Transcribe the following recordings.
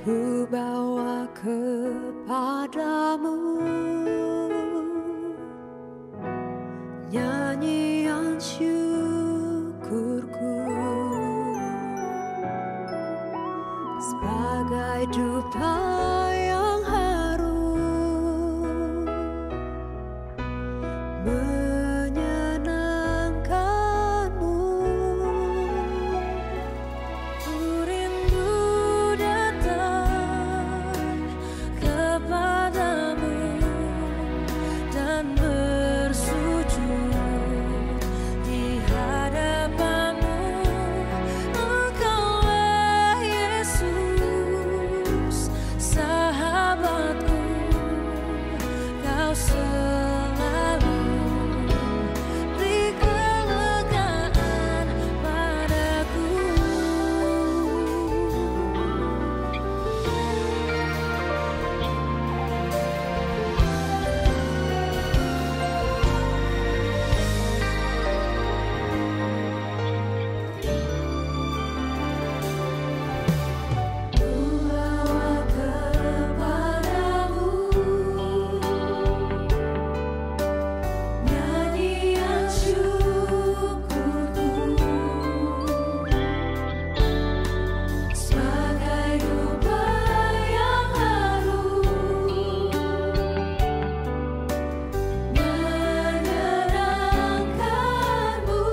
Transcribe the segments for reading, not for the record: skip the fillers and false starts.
ku bawa kepadamu nyanyian syukurku sebagai dupa yang harum menyenangkanmu. Ku rindu datang kepadamu dan bersujud di hadapanmu. Engkaulah Yesus, sahabatku, kau selalu beri kelegaan padaku. Ku bawa kepadamu nyanyian syukurku sebagai dupa yang harum menyenangkanmu.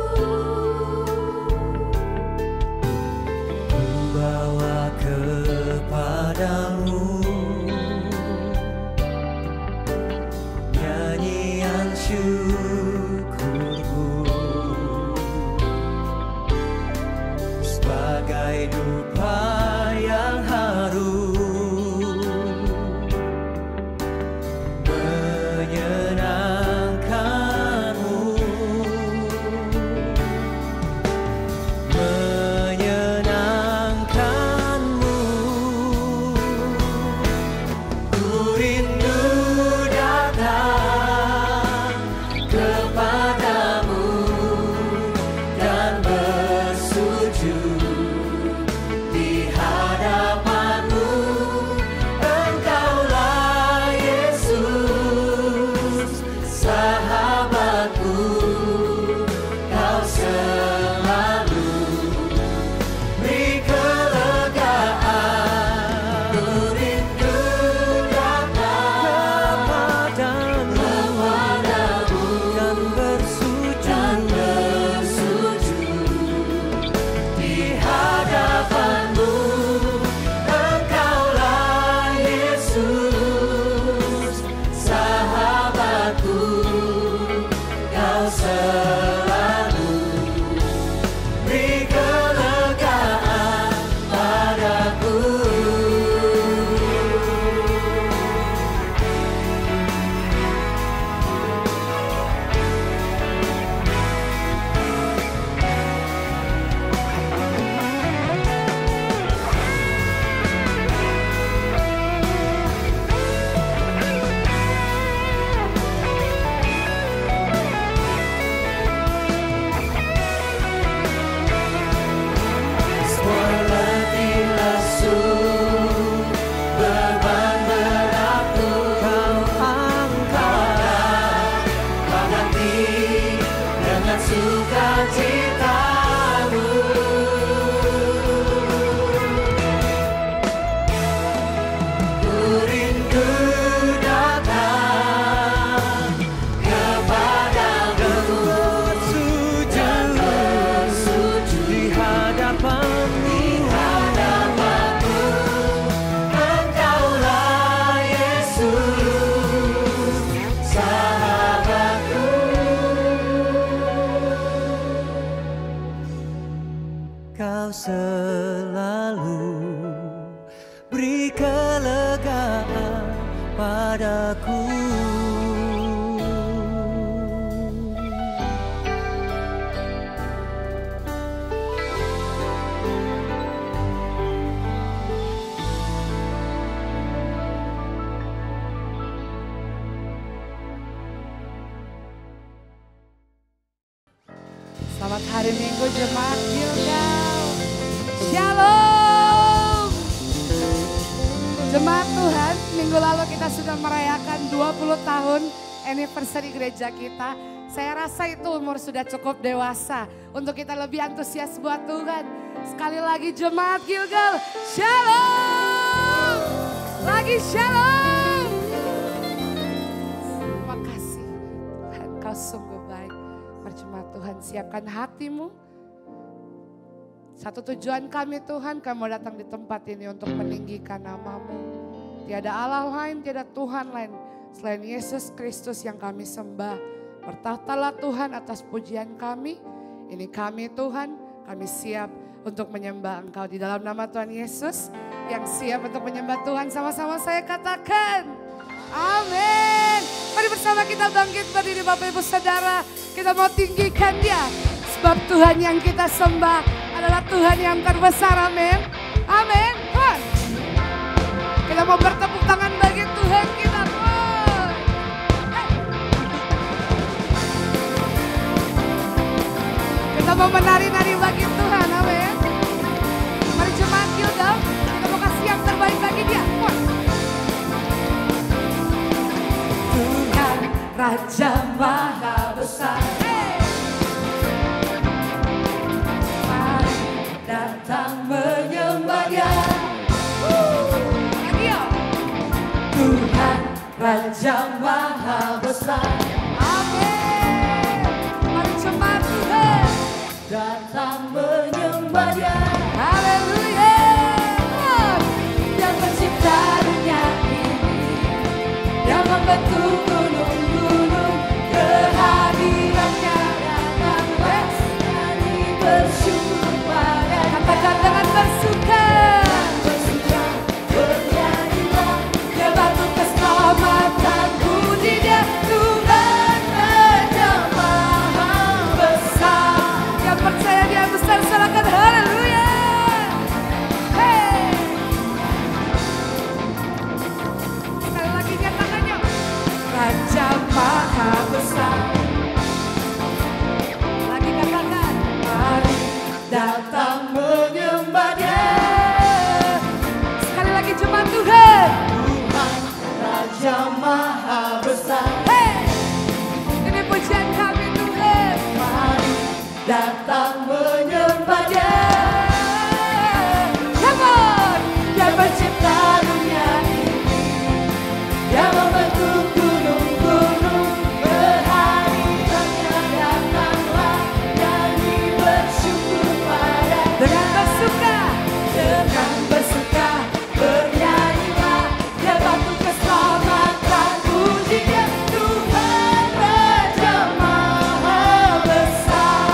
Ku bawa kepadamu nyanyian syukurku sebagai dupa yang harum menyenangkanmu. Ku rindu datang kepadamu dan bersujud di hadapanmu. Engkaulah Yesus, sahabatku, kau selalu beri kelegaan. Ku rindu datang kepadamu dan bersujud di hadapanmu. Engkaulah Yesus, sahabatku, kau selalu beri kelegaan padaku. Semua letih lesu, beban beratku kau angkat, kau ganti dengan sukacitamu. Ku rindu datang kepadamu dan bersujud di hadapanmu. Engkaulah Yesus, sahabatku, kau selalu beri kelegaan padaku. Selamat hari Minggu jemaat Gilgal. Shalom. Jemaat Tuhan, minggu lalu kita sudah merayakan 20 tahun anniversary gereja kita. Saya rasa itu umur sudah cukup dewasa untuk kita lebih antusias buat Tuhan. Sekali lagi jemaat Gilgal, shalom! Lagi shalom! Terima kasih Tuhan, kau sungguh baik. Percuma Tuhan, siapkan hatimu. Satu tujuan kami Tuhan, kami mau datang di tempat ini untuk meninggikan nama-Mu. Tiada Allah lain, tiada Tuhan lain selain Yesus Kristus yang kami sembah. Bertahtalah Tuhan atas pujian kami. Ini kami Tuhan, kami siap untuk menyembah Engkau di dalam nama Tuhan Yesus. Yang siap untuk menyembah Tuhan sama-sama saya katakan. Amin. Mari bersama kita bangkit berdiri Bapak Ibu Saudara. Kita mau tinggikan Dia. Sebab Tuhan yang kita sembah adalah Tuhan yang terbesar. Amin. Amin. Tuhan. Kita mau bertepuk tangan bagi Tuhan kita. Kita mau menari-nari bagi Tuhan. Amin. Mari jemaat Gilgal, kita mau kasih yang terbaik bagi Dia. Tuhan Raja Maha Besar. Mari datang menyembah Dia. Tuhan Raja Maha Besar. Amin. Mari jemaat Tuhan datang menyembah Dia. Haleluya. Yang mencipta dunia ini, yang membentuk gunung-gunung, kehadirannya datang bersyukur bersyukur pada. Katakan dengan bersuka. Keselamatan puji Dia, Tuhan Raja Maha Besar. Yang percaya Dia besar, silakan haleluya. Hey. Sekali lagi nyatakannya, Raja Maha Besar. Lagi katakan, mari datang menyembah Dia. Sekali lagi jemaat Tuhan. Raja Maha Besar. Hey, ini pujian kami Tuhan. Mari datang menyembah Dia. Come on, Dia pencipta dunia ini, Dia membentuk gunung-gunung, kehadirannya datanglah nyanyi bersyukur pada. Dengan bersuka bernyanyilah, Dia batu keselamatan, puji Dia, Tuhan Raja Maha Besar.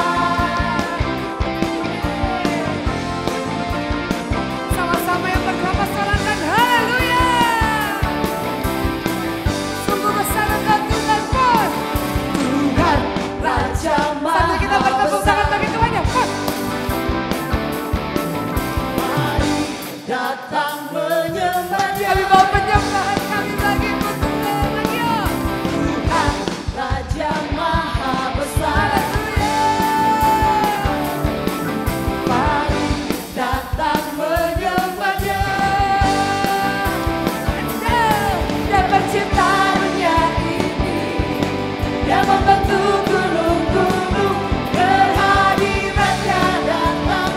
Sama-sama yang berkelompok sorakan haleluya. Sungguh besar Engkau Tuhan pun. Tuhan Raja Maha Besar. Sambil kita bertepuk tangan bagi Tuhan ya. Mari datang menyembah Dia. Kami mau penyembahan kami bagi Tuhan lagi ya. Tuhan Raja Maha Besar. Mari datang menyembah Dia. Dia pencipta dunia ini, Dia membentuk gunung-gunung, kehadirannya datang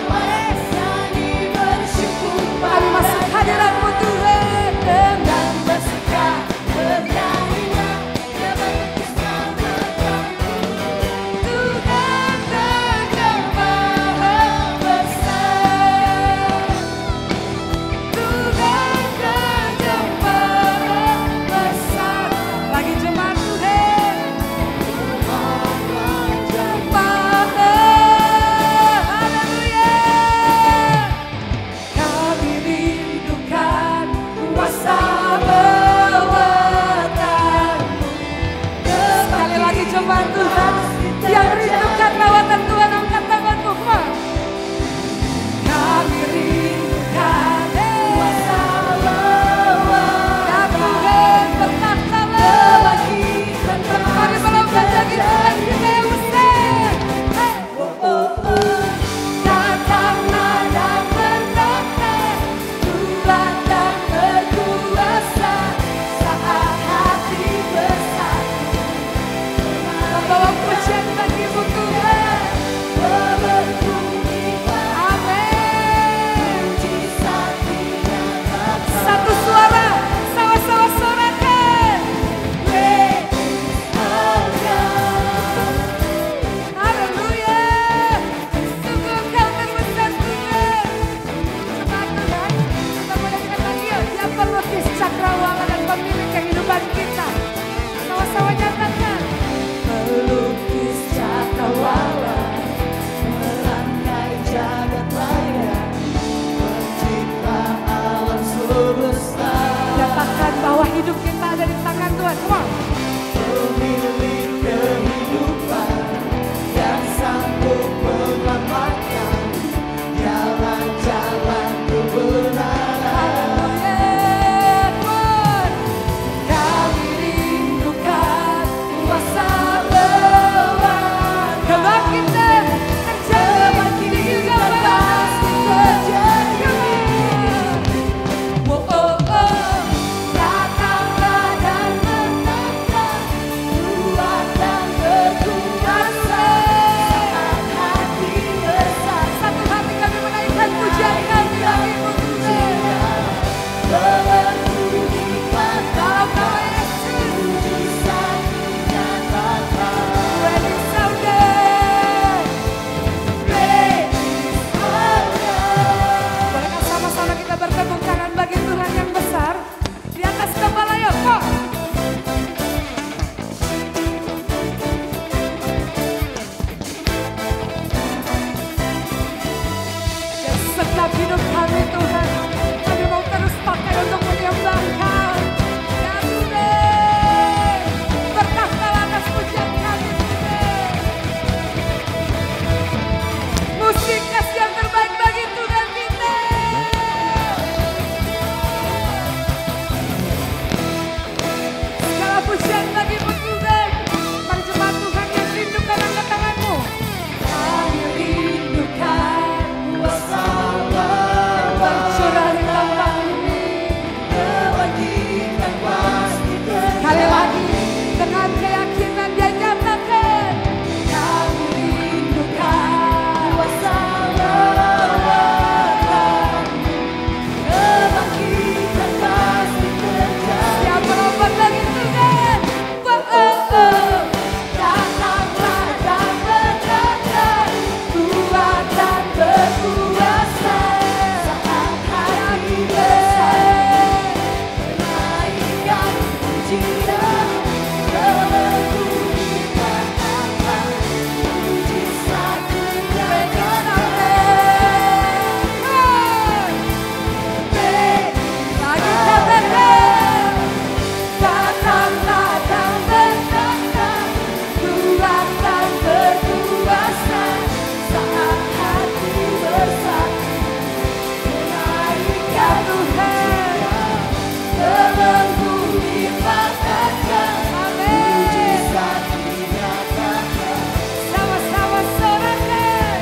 nyanyi bersyukur. Kami masuk hadirat-Mu Tuhan dengan Nyatakan bahwa hidup kita ada di tangan Tuhan. Come on. Pemilik kehidupan yang sanggup menyelamatkan jalan-jalan kebenaran. Kami rindukan kuasa Tuhan. Kebangkitan terjadi juga pasti terjadi. Oh oh oh, datanglah dan menangkan kuat dan berkuasa. Saat hati besar, satu hati kami menaikkan pujian kami bagimu Tuhan. Dalam nama Yesus, mujizat dinyatakan. Ready Saudara, bolehkah sama-sama kita bertepuk tangan bagi Tuhan yang besar di atas kepala ya kok. Dan setiap hidup kami Tuhan, kami mau terus pakai untuk menyembah Kau. Ya Tuhan, berkatalah atas pujian kami Tuhan. Musik kasih yang terbaik bagi Tuhan kita. Segala pujian bagimu Tuhan. Para jemaat Tuhan yang rindukan angkat tanganmu. Kami rindukan kuasa bercurah di tempat ini. Kebangkitan pasti terjadi. Kali lagi dengan keyakinan dia nyatakan. Kami rindukan kuasa Kebangkitan pasti terjadi. yang melompat lagi Tuhan. Oh oh oh, datanglah dan menangkan kuat dan berkuasa. Saat hati besar, Naikkan pujian, kebetulan apa mujizat dinyatakan. lagi katakan, datanglah dan menangkan kuat dan berkuasa. Saat hati bersatu, menaikkan Tuhan, belenggu dipatahkan, Mujizat dinyatakan. sama-sama sorakan.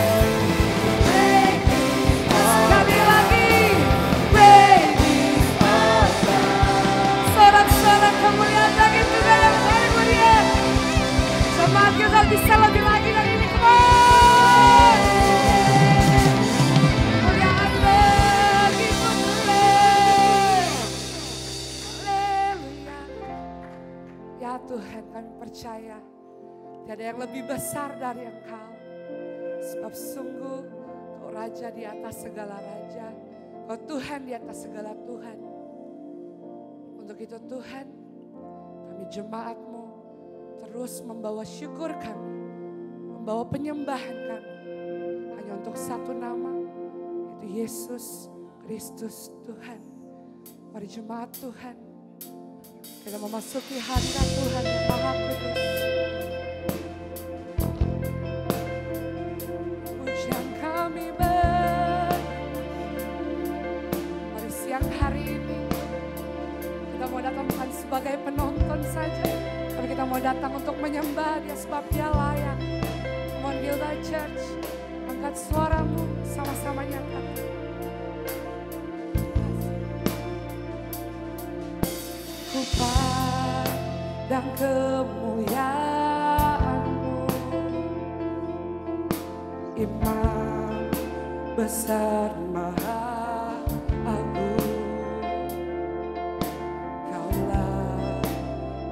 Sekali lagi, sorak-sorak kemuliaan bagi Tuhan yang paling mulia. Jemaat kita bisa lebih lagi dari ini, come on. Kemuliaan bagimu Tuhan. Haleluya. Ya Tuhan, kami percaya tiada yang lebih besar dari Engkau. Sebab sungguh Kau Raja di atas segala Raja. Kau Tuhan di atas segala Tuhan. Untuk itu Tuhan, kami jemaat-Mu terus membawa syukur kami, membawa penyembahan kami hanya untuk satu nama, yaitu Yesus Kristus Tuhan. Mari jemaat Tuhan, kita memasuki hadirat Tuhan yang Maha Kudus. Pujian kami pada siang hari ini, kita mau datang bukan sebagai penonton saja, tapi kita mau datang untuk menyembah Dia sebab Dia layak. Come on Gilgal Church, angkat suaramu, sama-sama nyatakan. Ku pandang kemuliaan-Mu, Imam besar maha agung. Kaulah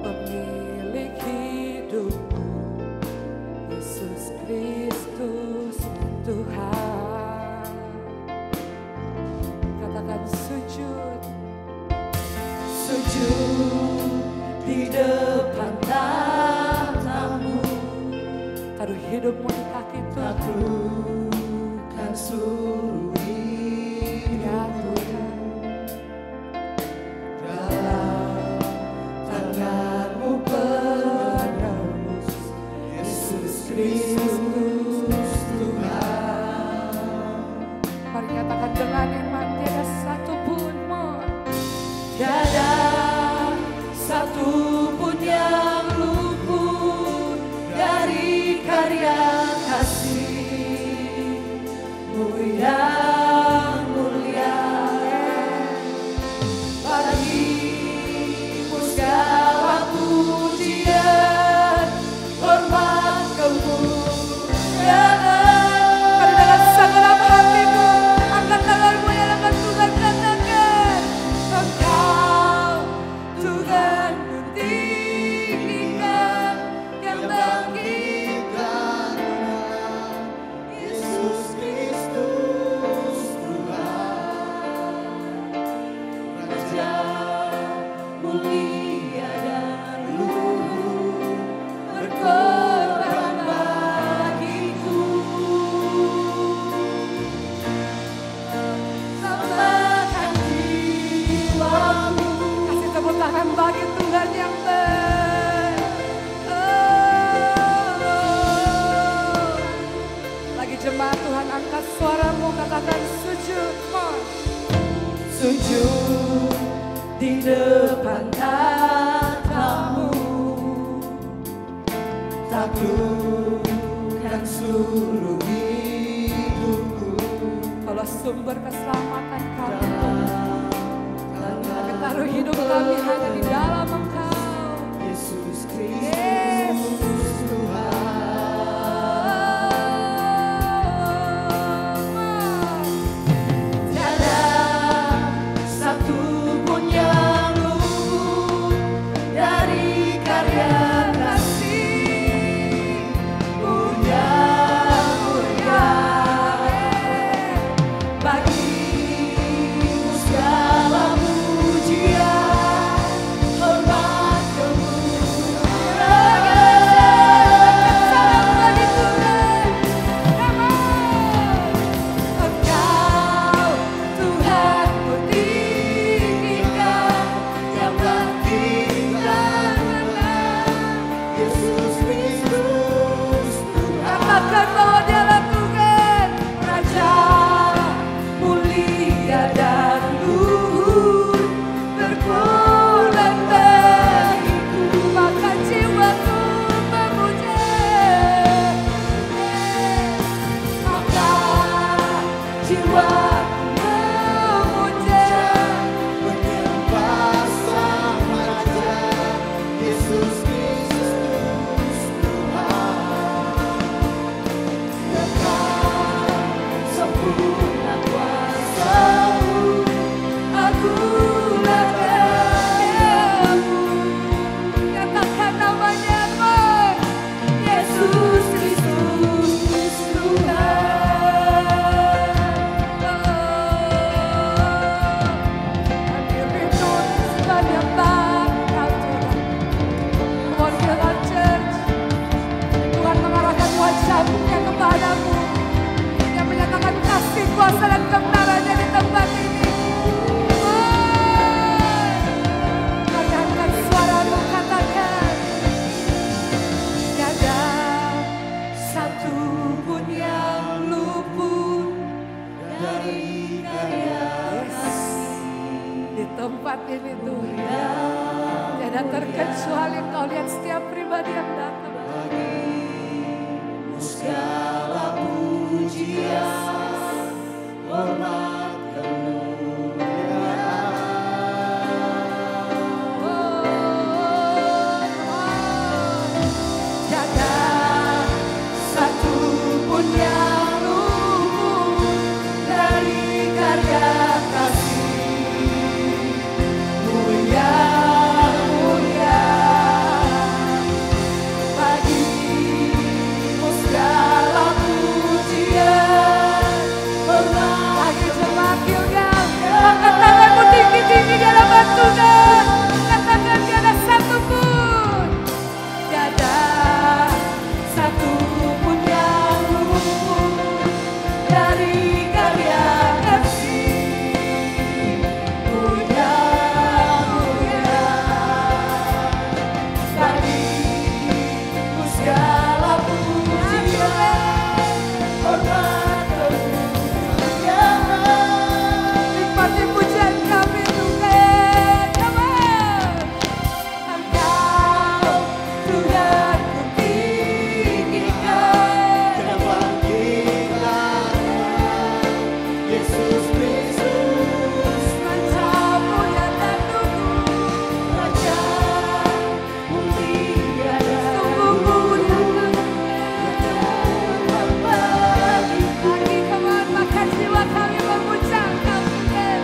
pemilik hidupku, Yesus Kristus Tuhan. Katakan sujud, Sujud di depan tatamu, taruh hidupmu di kaki Tuhan. taklukkan seluruh Ya hidupku. Tuhan, mulia dan luhur berkorban bagiku. Selamatkan jiwaku. Kasih tepuk tangan bagi Tuhan yang baik. Lagi jemaat Tuhan, angkat suaramu, katakan sujud. Sujud di depan tatamu, taklukkan seluruh hidupku. Kalau sumber keselamatan kami, kami taruh hidup kami hanya di dalam Engkau. Yesus Kristus Tuhan. Tiada satu pun yang luput dari karya kasih mulia bagimu segala pujian, hormat, kemuliaan bagi Tuhan. Engkau Tuhan kutinggikan, yang bangkitkan menang, Yesus Kristus Tuhan. Katakan bahwa Dialah Tuhan. Raja mulia dan luhur berkorban bagiku, Maka jiwaku memuja. maka jiwaku memuja, menyembah Sang Raja, Yesus Kristus Tuhan. Dengan sempurna kuasa-Mu, akulah karyamu. Katakan namanya Tuhan. Yesus Kristus Tuhan. Kami rindu sebanyak Engkau Tuhan. Mewakilkan church, Tuhan mengarahkan wajah-Nya kepadamu, yang menyatakan kasih, kuasa dan kebenarannya di tempat ini. Mari angkat suaramu, katakan. Tiada satu pun yang luput dari karya kasih. Di tempat ini Tuhan, tidak terkecuali Kau lihat setiap pribadi yang datang. Bagimu segala pujian, hormat, tiada satu pun yang luput dari karya kasih mulia bagimu segala pujian, hormat. Lagi jemaat Gilgal, angkat tanganmu tinggi-tinggi dalam Tuhan. Katakan tiada satu pun. Tiada satu pun yang luput dari karya kasih mulia bagimu segala pujian, hormat, kemuliaan. Nikmati pujian kami Tuhan. Come on. Engkau Tuhan kutinggikan, yang bangkitkan Yesus Kristus, Raja mulia dan luhur, Raja mulia dan sungguh mulia dan bagiku. lagi come on, maka jiwa kami memuja Engkau Tuhan.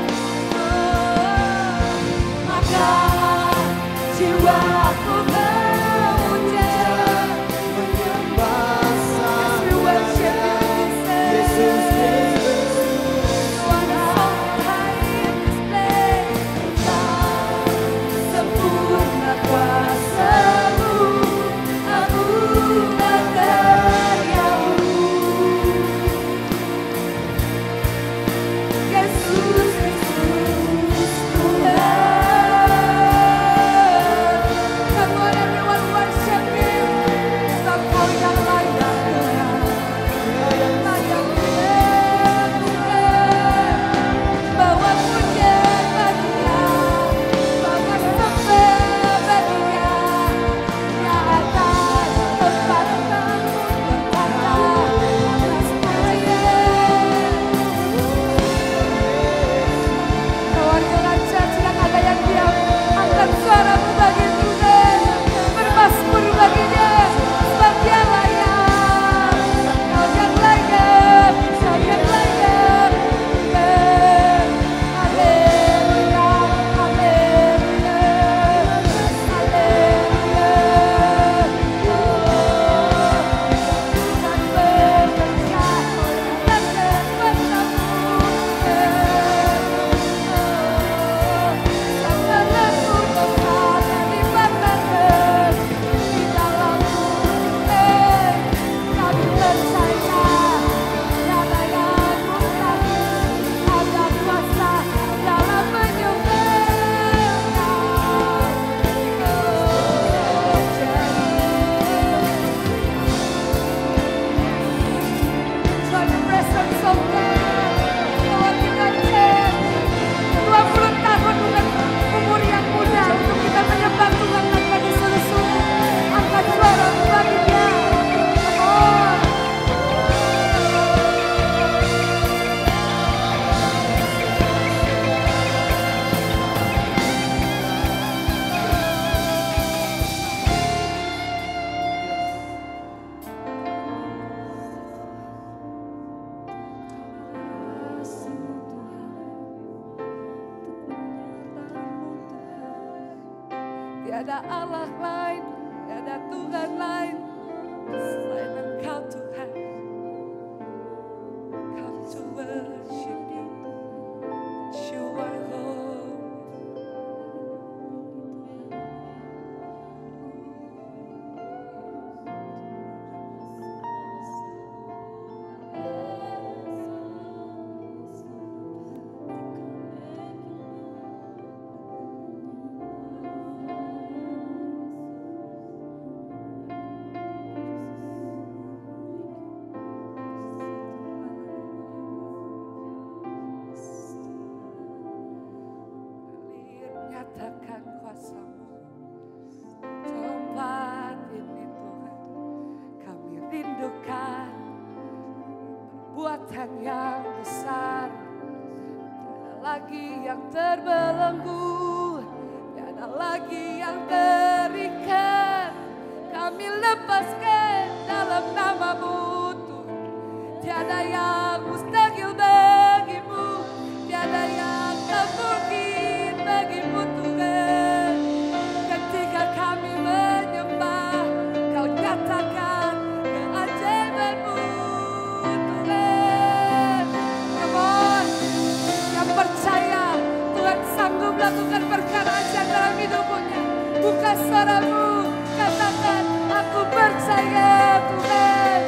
Tiada Allah lain, tiada Tuhan lain selain Engkau Tuhan. Come to worship you, you are Lord. Nyatakan kuasa-Mu tempat ini Tuhan. Kami rindukan perbuatan yang besar. Tiada lagi yang terbelenggu, tiada lagi yang terikat. Kami lepaskan dalam nama-Mu Tuhan. Tiada yang mustahil bagi-Mu, tiada yang tak mungkin bagi-Mu Tuhan. Ketika kami menyembah, Kau nyatakan keajaiban-Mu Tuhan. Come on, yang percaya Tuhan sanggup lakukan perkara ajaib dalam hidupnya. Buka suara-Mu, katakan, aku percaya Tuhan,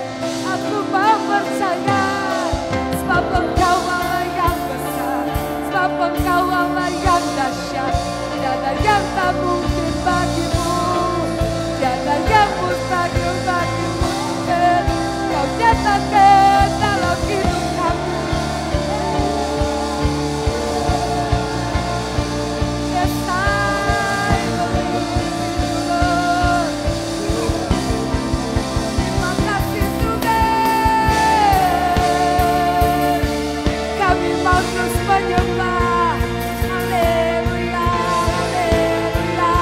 aku mau percaya. Sebab Engkau Allah yang besar, sebab Engkau Allah yang dahsyat. Tiada yang tak mungkin bagi-Mu, tiada yang mustahil bagi-Mu Tuhan. Kau nyatakan dalam hidup kami. Yes, I believe in you, Lord. Terima kasih Tuhan. Kami mau terus menyembah. Haleluya, haleluya. Ya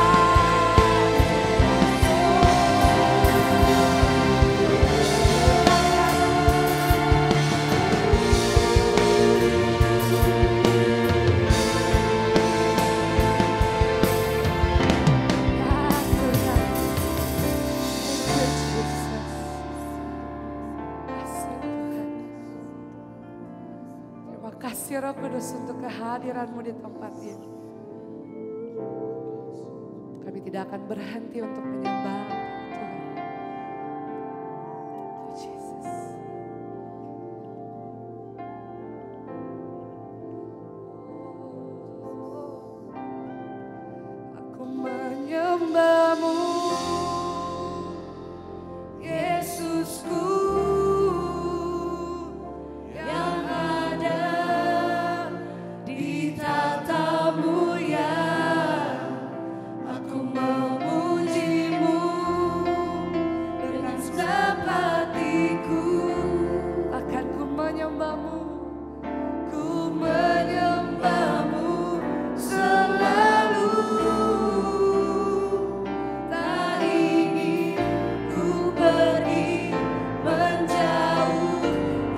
Tuhan, thank you Jesus. Kasih Tuhan. Terima kasih Roh Kudus untuk kehadiran-Mu di tempat ini. Kami tidak akan berhenti untuk menyembah Tuhan. Thank you, Jesus. Aku menyembah-Mu, Yesusku, yang ada di tata-Mu ya. Aku memuji-Mu dengan segenap hatiku. Akan ku menyembah-Mu, ku menyembah-Mu selalu. Tak ingin ku pergi menjauh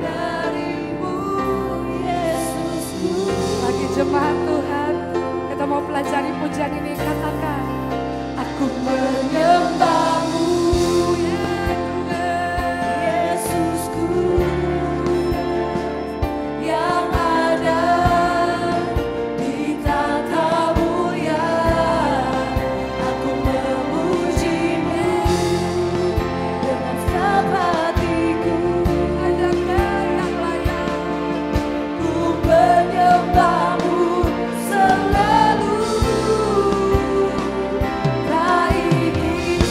dari-Mu, Yesusku. Bagi jemaat Tuhan, kita mau pelajari pujian ini. Katakan, aku menyembah-Mu ya Tuhan, Yesusku, yang ada di tata-Mu ya. Aku memuji-Mu dengan segenap hatiku. Adakah yang layak? Ku menyembah-Mu selalu. Tak ingin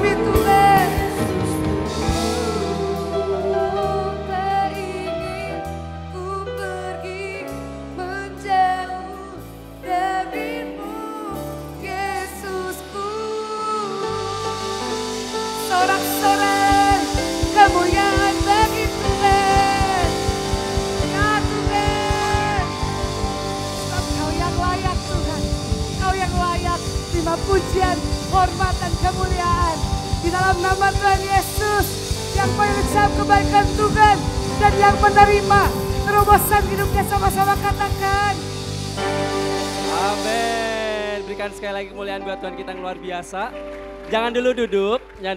kami Tuhan. Tak ingin ku pergi menjauh darimu, Yesusku. Sorak-sorai kemuliaan bagi Tuhan. Ya Tuhan, sebab Kau yang layak Tuhan. Kau yang layak terima pujian, hormat dan kemuliaan. Di dalam nama Tuhan Yesus yang mengucap kebaikan Tuhan dan yang menerima terobosan hidupnya, sama-sama katakan. Amin. Berikan sekali lagi kemuliaan buat Tuhan kita yang luar biasa. Jangan dulu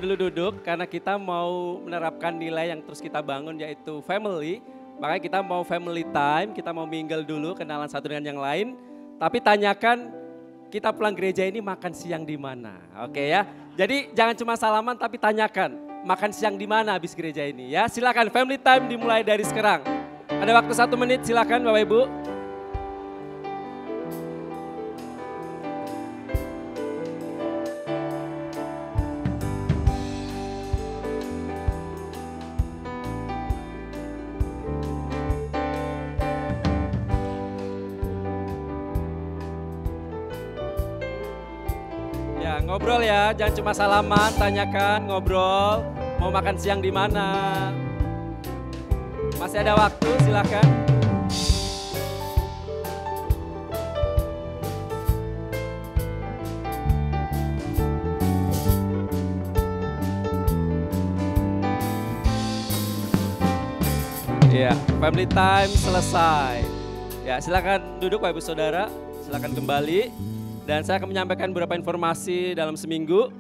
duduk, karena kita mau menerapkan nilai yang terus kita bangun yaitu family. Makanya kita mau family time, kita mau mingle dulu, kenalan satu dengan yang lain. Tapi tanyakan kita pulang gereja ini makan siang di mana, oke ya. Jadi jangan cuma salaman tapi tanyakan makan siang di mana habis gereja ini ya. Silakan family time dimulai dari sekarang. Ada waktu 1 menit, silakan Bapak Ibu. Ya, ngobrol ya, jangan cuma salaman, tanyakan, ngobrol, mau makan siang di mana. Masih ada waktu, silakan. Ya, family time selesai. Ya, silakan duduk Bapak Ibu Saudara, silakan kembali. Dan saya akan menyampaikan beberapa informasi dalam seminggu.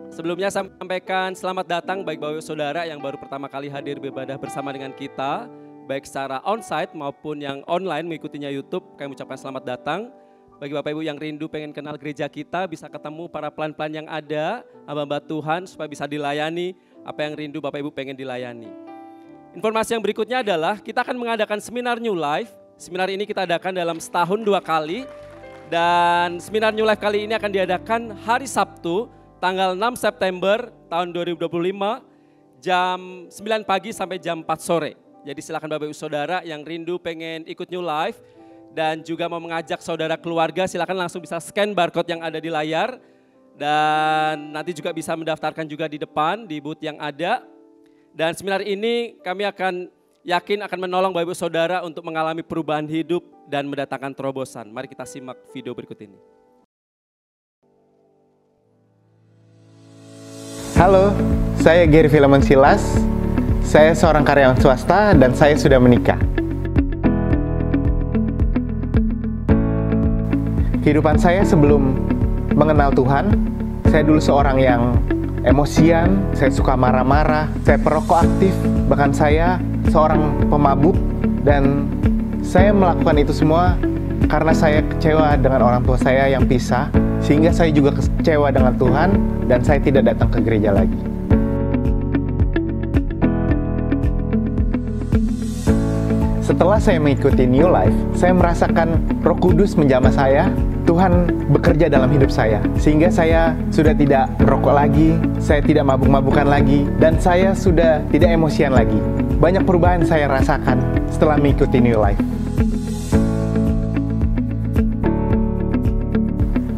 Sebelumnya saya menyampaikan selamat datang baik Bapak Ibu Saudara yang baru pertama kali hadir beribadah bersama dengan kita. Baik secara onsite maupun yang online mengikutinya YouTube, kami ucapkan selamat datang. Bagi Bapak Ibu yang rindu pengen kenal gereja kita, bisa ketemu para pelan-pelan yang ada, hamba-hamba Tuhan supaya bisa dilayani apa yang rindu Bapak Ibu pengen dilayani. Informasi yang berikutnya adalah kita akan mengadakan seminar New Life. Seminar ini kita adakan dalam setahun 2 kali. Dan seminar New Life kali ini akan diadakan hari Sabtu tanggal 6 September tahun 2025 jam 9 pagi sampai jam 4 sore. Jadi silakan Bapak Ibu Saudara yang rindu pengen ikut New Life dan juga mau mengajak saudara keluarga, silakan langsung bisa scan barcode yang ada di layar. Dan nanti juga bisa mendaftarkan juga di depan di booth yang ada. Dan seminar ini kami akan yakin akan menolong Bapak Ibu Saudara untuk mengalami perubahan hidup dan mendatangkan terobosan. Mari kita simak video berikut ini. Halo, saya Gary Filemon Silas. Saya seorang karyawan swasta dan saya sudah menikah. Kehidupan saya sebelum mengenal Tuhan, saya dulu seorang yang emosian, saya suka marah-marah, saya perokok aktif, bahkan saya seorang pemabuk, dan saya melakukan itu semua karena saya kecewa dengan orang tua saya yang pisah, sehingga saya juga kecewa dengan Tuhan dan saya tidak datang ke gereja lagi. Setelah saya mengikuti New Life, saya merasakan Roh Kudus menjamah saya, Tuhan bekerja dalam hidup saya, sehingga saya sudah tidak merokok lagi, saya tidak mabuk-mabukan lagi, dan saya sudah tidak emosian lagi. Banyak perubahan saya rasakan setelah mengikuti New Life.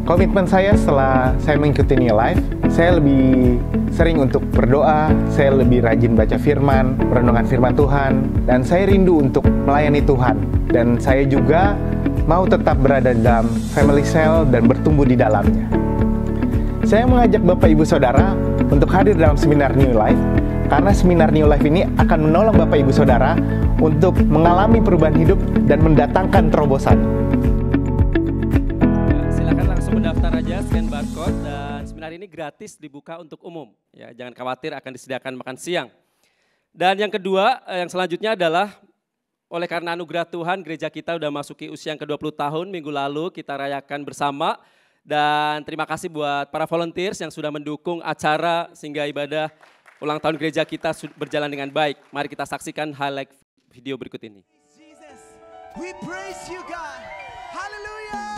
Komitmen saya setelah saya mengikuti New Life, saya lebih sering untuk berdoa, saya lebih rajin baca firman, merenungkan firman Tuhan, dan saya rindu untuk melayani Tuhan. Dan saya juga mau tetap berada dalam family cell dan bertumbuh di dalamnya. Saya mengajak Bapak Ibu Saudara untuk hadir dalam seminar New Life, karena seminar New Life ini akan menolong Bapak Ibu Saudara untuk mengalami perubahan hidup dan mendatangkan terobosan. Silakan langsung mendaftar aja, scan barcode, dan seminar ini gratis dibuka untuk umum. Ya, jangan khawatir akan disediakan makan siang. Dan yang kedua, yang selanjutnya adalah oleh karena anugerah Tuhan, gereja kita sudah masuki usia yang ke-20 tahun, minggu lalu kita rayakan bersama. Dan terima kasih buat para volunteers yang sudah mendukung acara sehingga ibadah ulang tahun gereja kita berjalan dengan baik. Mari kita saksikan highlight video berikut ini. Jesus, we praise you God. Hallelujah.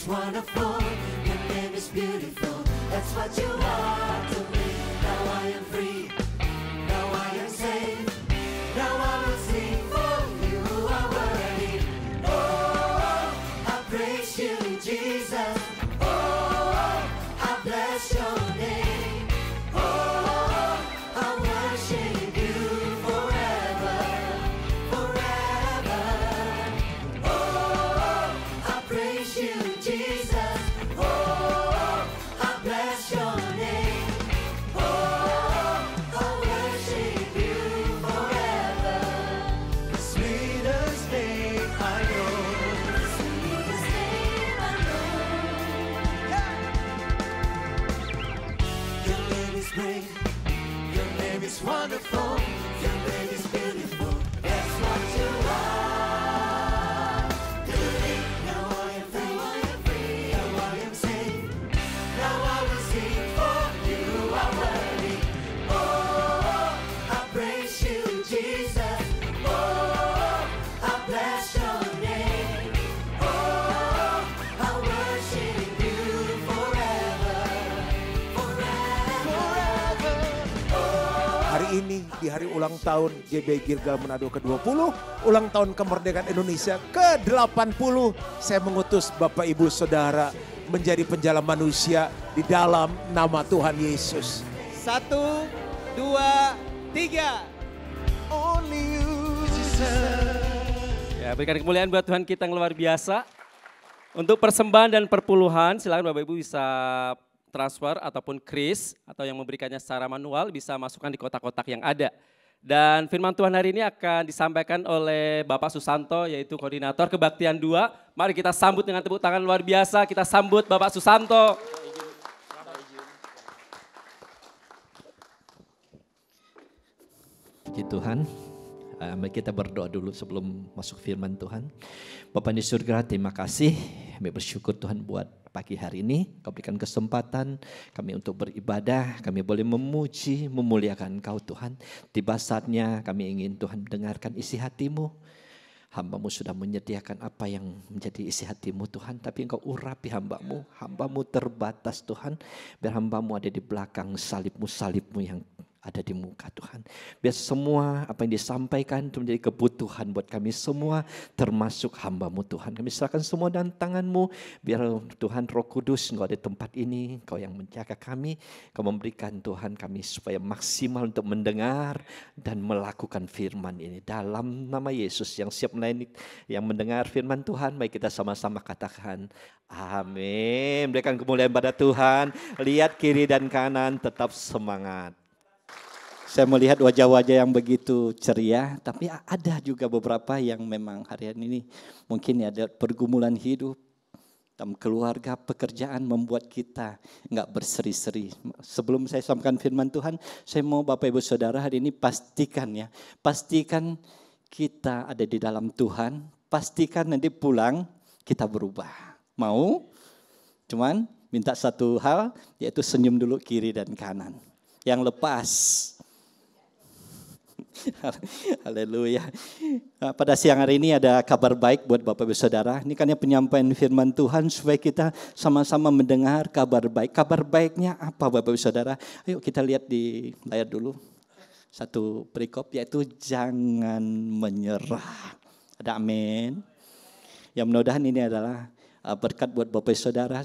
is wonderful, your name is beautiful. That's what you are to me. Now I am free, now I am safe. Now I will sing for you are worthy. Oh, I praise you, Jesus. Oh, I bless your name. Oh, I worship you forever, forever. Oh, I praise you, Jesus. Oh, I bless your name. Oh, I worship you forever. The sweetest name I know. The sweetest name I know. Your name is great. Your name is wonderful. Your name is beautiful. That's what you are to me. Now I am free. Now I am safe. Now I will sing for you are worthy. Oh, I praise you, Jesus. Oh, I bless your name. Oh, I worship you forever, forever. Hari ini di hari ulang tahun GB Gilgal Manado ke-20, ulang tahun kemerdekaan Indonesia ke-80, saya mengutus Bapak Ibu Saudara menjadi penjala manusia di dalam nama Tuhan Yesus. 1, 2, 3. Only you, Jesus. Ya, berikan kemuliaan buat Tuhan kita yang luar biasa. Untuk persembahan dan perpuluhan, silakan Bapak Ibu bisa transfer ataupun kris, atau yang memberikannya secara manual bisa masukkan di kotak-kotak yang ada. Dan firman Tuhan hari ini akan disampaikan oleh Bapak Susanto, yaitu Koordinator Kebaktian 2. Mari kita sambut dengan tepuk tangan luar biasa, kita sambut Bapak Susanto. Puji Tuhan, mari kita berdoa dulu sebelum masuk firman Tuhan. Bapa di surga, terima kasih. Kami bersyukur Tuhan buat pagi hari ini. Kau berikan kesempatan kami untuk beribadah. Kami boleh memuji, memuliakan Kau Tuhan. Tiba saatnya kami ingin Tuhan mendengarkan isi hati-Mu. Hamba-Mu sudah menyediakan apa yang menjadi isi hati-Mu Tuhan. Tapi Engkau urapi hamba-Mu. Hamba-Mu terbatas Tuhan. Biar hamba-Mu ada di belakang salib-Mu yang ada di muka Tuhan. Biar semua apa yang disampaikan itu menjadi kebutuhan buat kami semua, termasuk hamba-Mu Tuhan. Kami serahkan semua dalam tangan-Mu. Biar Tuhan Roh Kudus Engkau ada di tempat ini, Engkau yang menjaga kami. Engkau memberikan Tuhan kami supaya maksimal untuk mendengar dan melakukan firman ini. Dalam nama Yesus yang siap melayani, yang mendengar firman Tuhan, mari kita sama-sama katakan amin. Berikan kemuliaan pada Tuhan. Lihat kiri dan kanan, tetap semangat. Saya melihat wajah-wajah yang begitu ceria, tapi ada juga beberapa yang memang harian ini mungkin ada pergumulan hidup, dalam keluarga, pekerjaan membuat kita nggak berseri-seri. Sebelum saya sampaikan firman Tuhan, saya mau Bapak Ibu Saudara hari ini pastikan kita ada di dalam Tuhan, pastikan nanti pulang kita berubah. Mau? Cuman minta satu hal, yaitu senyum dulu kiri dan kanan. Yang lepas. Haleluya. Pada siang hari ini ada kabar baik buat Bapak Ibu Saudara. Ini kan penyampaian firman Tuhan supaya kita sama-sama mendengar kabar baik. Kabar baiknya apa Bapak Ibu Saudara? Ayo kita lihat di layar dulu. Satu perikop yaitu jangan menyerah. Ada amin. Yang mudah-mudahan ini adalah berkat buat Bapak Ibu Saudara.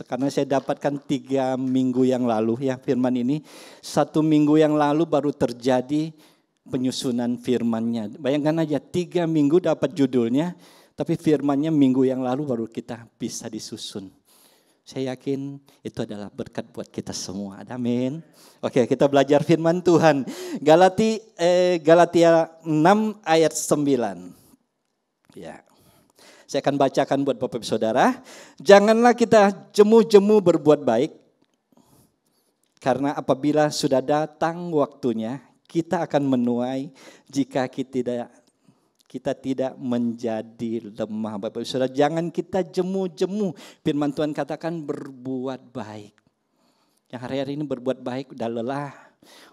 Karena saya dapatkan 3 minggu yang lalu ya firman ini. 1 minggu yang lalu baru terjadi penyusunan firmannya. Bayangkan aja 3 minggu dapat judulnya, tapi firmannya minggu yang lalu baru kita bisa disusun. Saya yakin itu adalah berkat buat kita semua. Amin. Oke, kita belajar firman Tuhan. Galatia 6 ayat 9. Ya. Saya akan bacakan buat Bapak Ibu Saudara. Janganlah kita jemu-jemu berbuat baik, karena apabila sudah datang waktunya, kita akan menuai jika kita tidak menjadi lemah. Bapak Ibu Saudara, jangan kita jemu-jemu. Firman Tuhan katakan berbuat baik. Yang hari-hari ini berbuat baik udah lelah,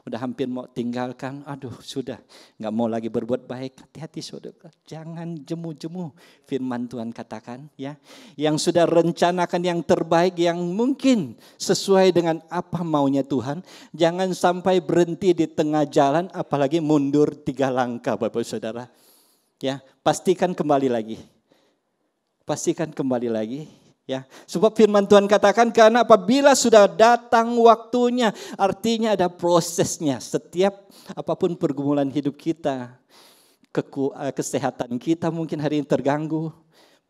Udah hampir mau tinggalkan, aduh sudah nggak mau lagi berbuat baik. Hati-hati saudara, jangan jemu-jemu. Firman Tuhan katakan ya, yang sudah rencanakan yang terbaik yang mungkin sesuai dengan apa maunya Tuhan. Jangan sampai berhenti di tengah jalan, apalagi mundur 3 langkah Bapak Saudara. Ya, pastikan kembali lagi. Pastikan kembali lagi. Ya, sebab firman Tuhan katakan karena apabila sudah datang waktunya, artinya ada prosesnya. Setiap apapun pergumulan hidup kita, kesehatan kita mungkin hari ini terganggu,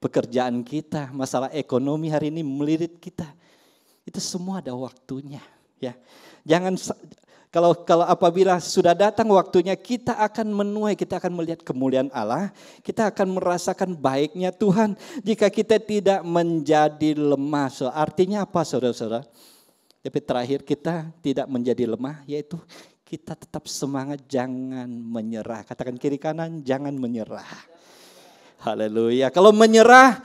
pekerjaan kita, masalah ekonomi hari ini melilit kita. Itu semua ada waktunya, ya. Jangan kalau apabila sudah datang waktunya, kita akan menuai, kita akan melihat kemuliaan Allah, kita akan merasakan baiknya Tuhan. Jika kita tidak menjadi lemah, artinya apa saudara-saudara? Tapi terakhir kita tidak menjadi lemah, yaitu kita tetap semangat, jangan menyerah. Katakan kiri kanan, jangan menyerah. Haleluya. Kalau menyerah,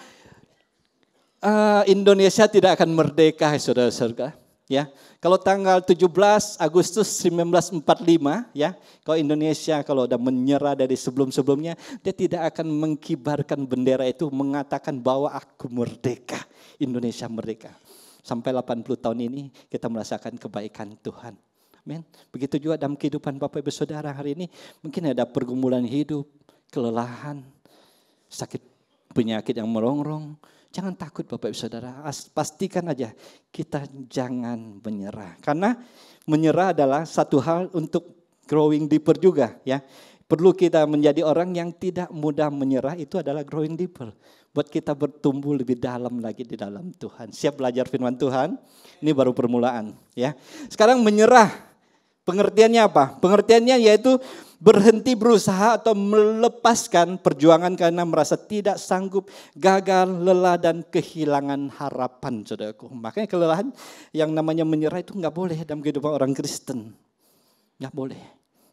Indonesia tidak akan merdeka, saudara-saudara. Ya, kalau tanggal 17 Agustus 1945, ya, kalau Indonesia kalau udah menyerah dari sebelum-sebelumnya, dia tidak akan mengkibarkan bendera itu mengatakan bahwa aku merdeka, Indonesia merdeka. Sampai 80 tahun ini kita merasakan kebaikan Tuhan. Amin. Begitu juga dalam kehidupan Bapak Ibu Saudara hari ini, mungkin ada pergumulan hidup, kelelahan, sakit penyakit yang merongrong. Jangan takut Bapak Ibu Saudara, pastikan aja kita jangan menyerah. Karena menyerah adalah satu hal untuk growing deeper juga, ya. Perlu kita menjadi orang yang tidak mudah menyerah, itu adalah growing deeper. Buat kita bertumbuh lebih dalam lagi di dalam Tuhan. Siap belajar firman Tuhan? Ini baru permulaan, ya. Sekarang menyerah, pengertiannya apa? Pengertiannya yaitu berhenti berusaha atau melepaskan perjuangan karena merasa tidak sanggup, gagal, lelah dan kehilangan harapan, saudaraku. Makanya kelelahan yang namanya menyerah itu nggak boleh dalam kehidupan orang Kristen, nggak boleh.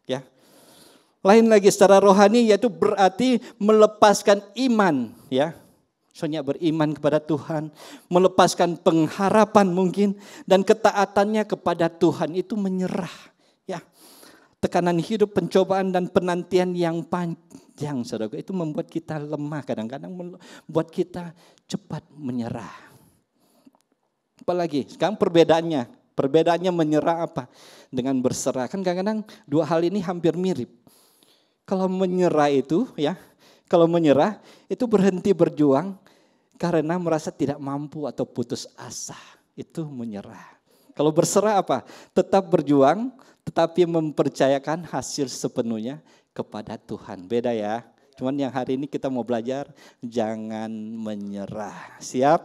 Ya, lain lagi secara rohani yaitu berarti melepaskan iman, ya. Soalnya beriman kepada Tuhan, melepaskan pengharapan mungkin dan ketaatannya kepada Tuhan itu menyerah, ya. Tekanan hidup, pencobaan dan penantian yang panjang, saudara, itu membuat kita lemah, kadang-kadang membuat kita cepat menyerah. Apalagi sekarang perbedaannya menyerah apa? Dengan berserah. Kan kadang-kadang dua hal ini hampir mirip. Kalau menyerah itu, ya, kalau menyerah itu berhenti berjuang karena merasa tidak mampu atau putus asa. Itu menyerah. Kalau berserah apa? Tetap berjuang, tetapi mempercayakan hasil sepenuhnya kepada Tuhan. Beda ya. Cuman yang hari ini kita mau belajar, jangan menyerah. Siap?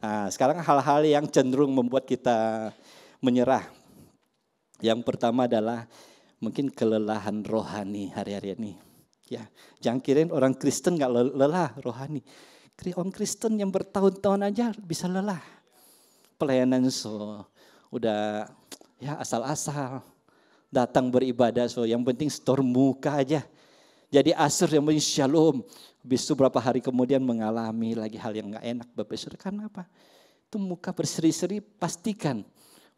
Nah, sekarang hal-hal yang cenderung membuat kita menyerah. Yang pertama adalah mungkin kelelahan rohani hari-hari ini. Ya, jangan kirain orang Kristen gak lelah rohani. Orang Kristen yang bertahun-tahun aja bisa lelah. Pelayanan udah ya asal-asal. Datang beribadah, yang penting store muka aja. Jadi asur yang penting shalom. Habis itu berapa hari kemudian mengalami lagi hal yang gak enak. Bapak Saudara, karena apa? Itu muka berseri-seri, pastikan.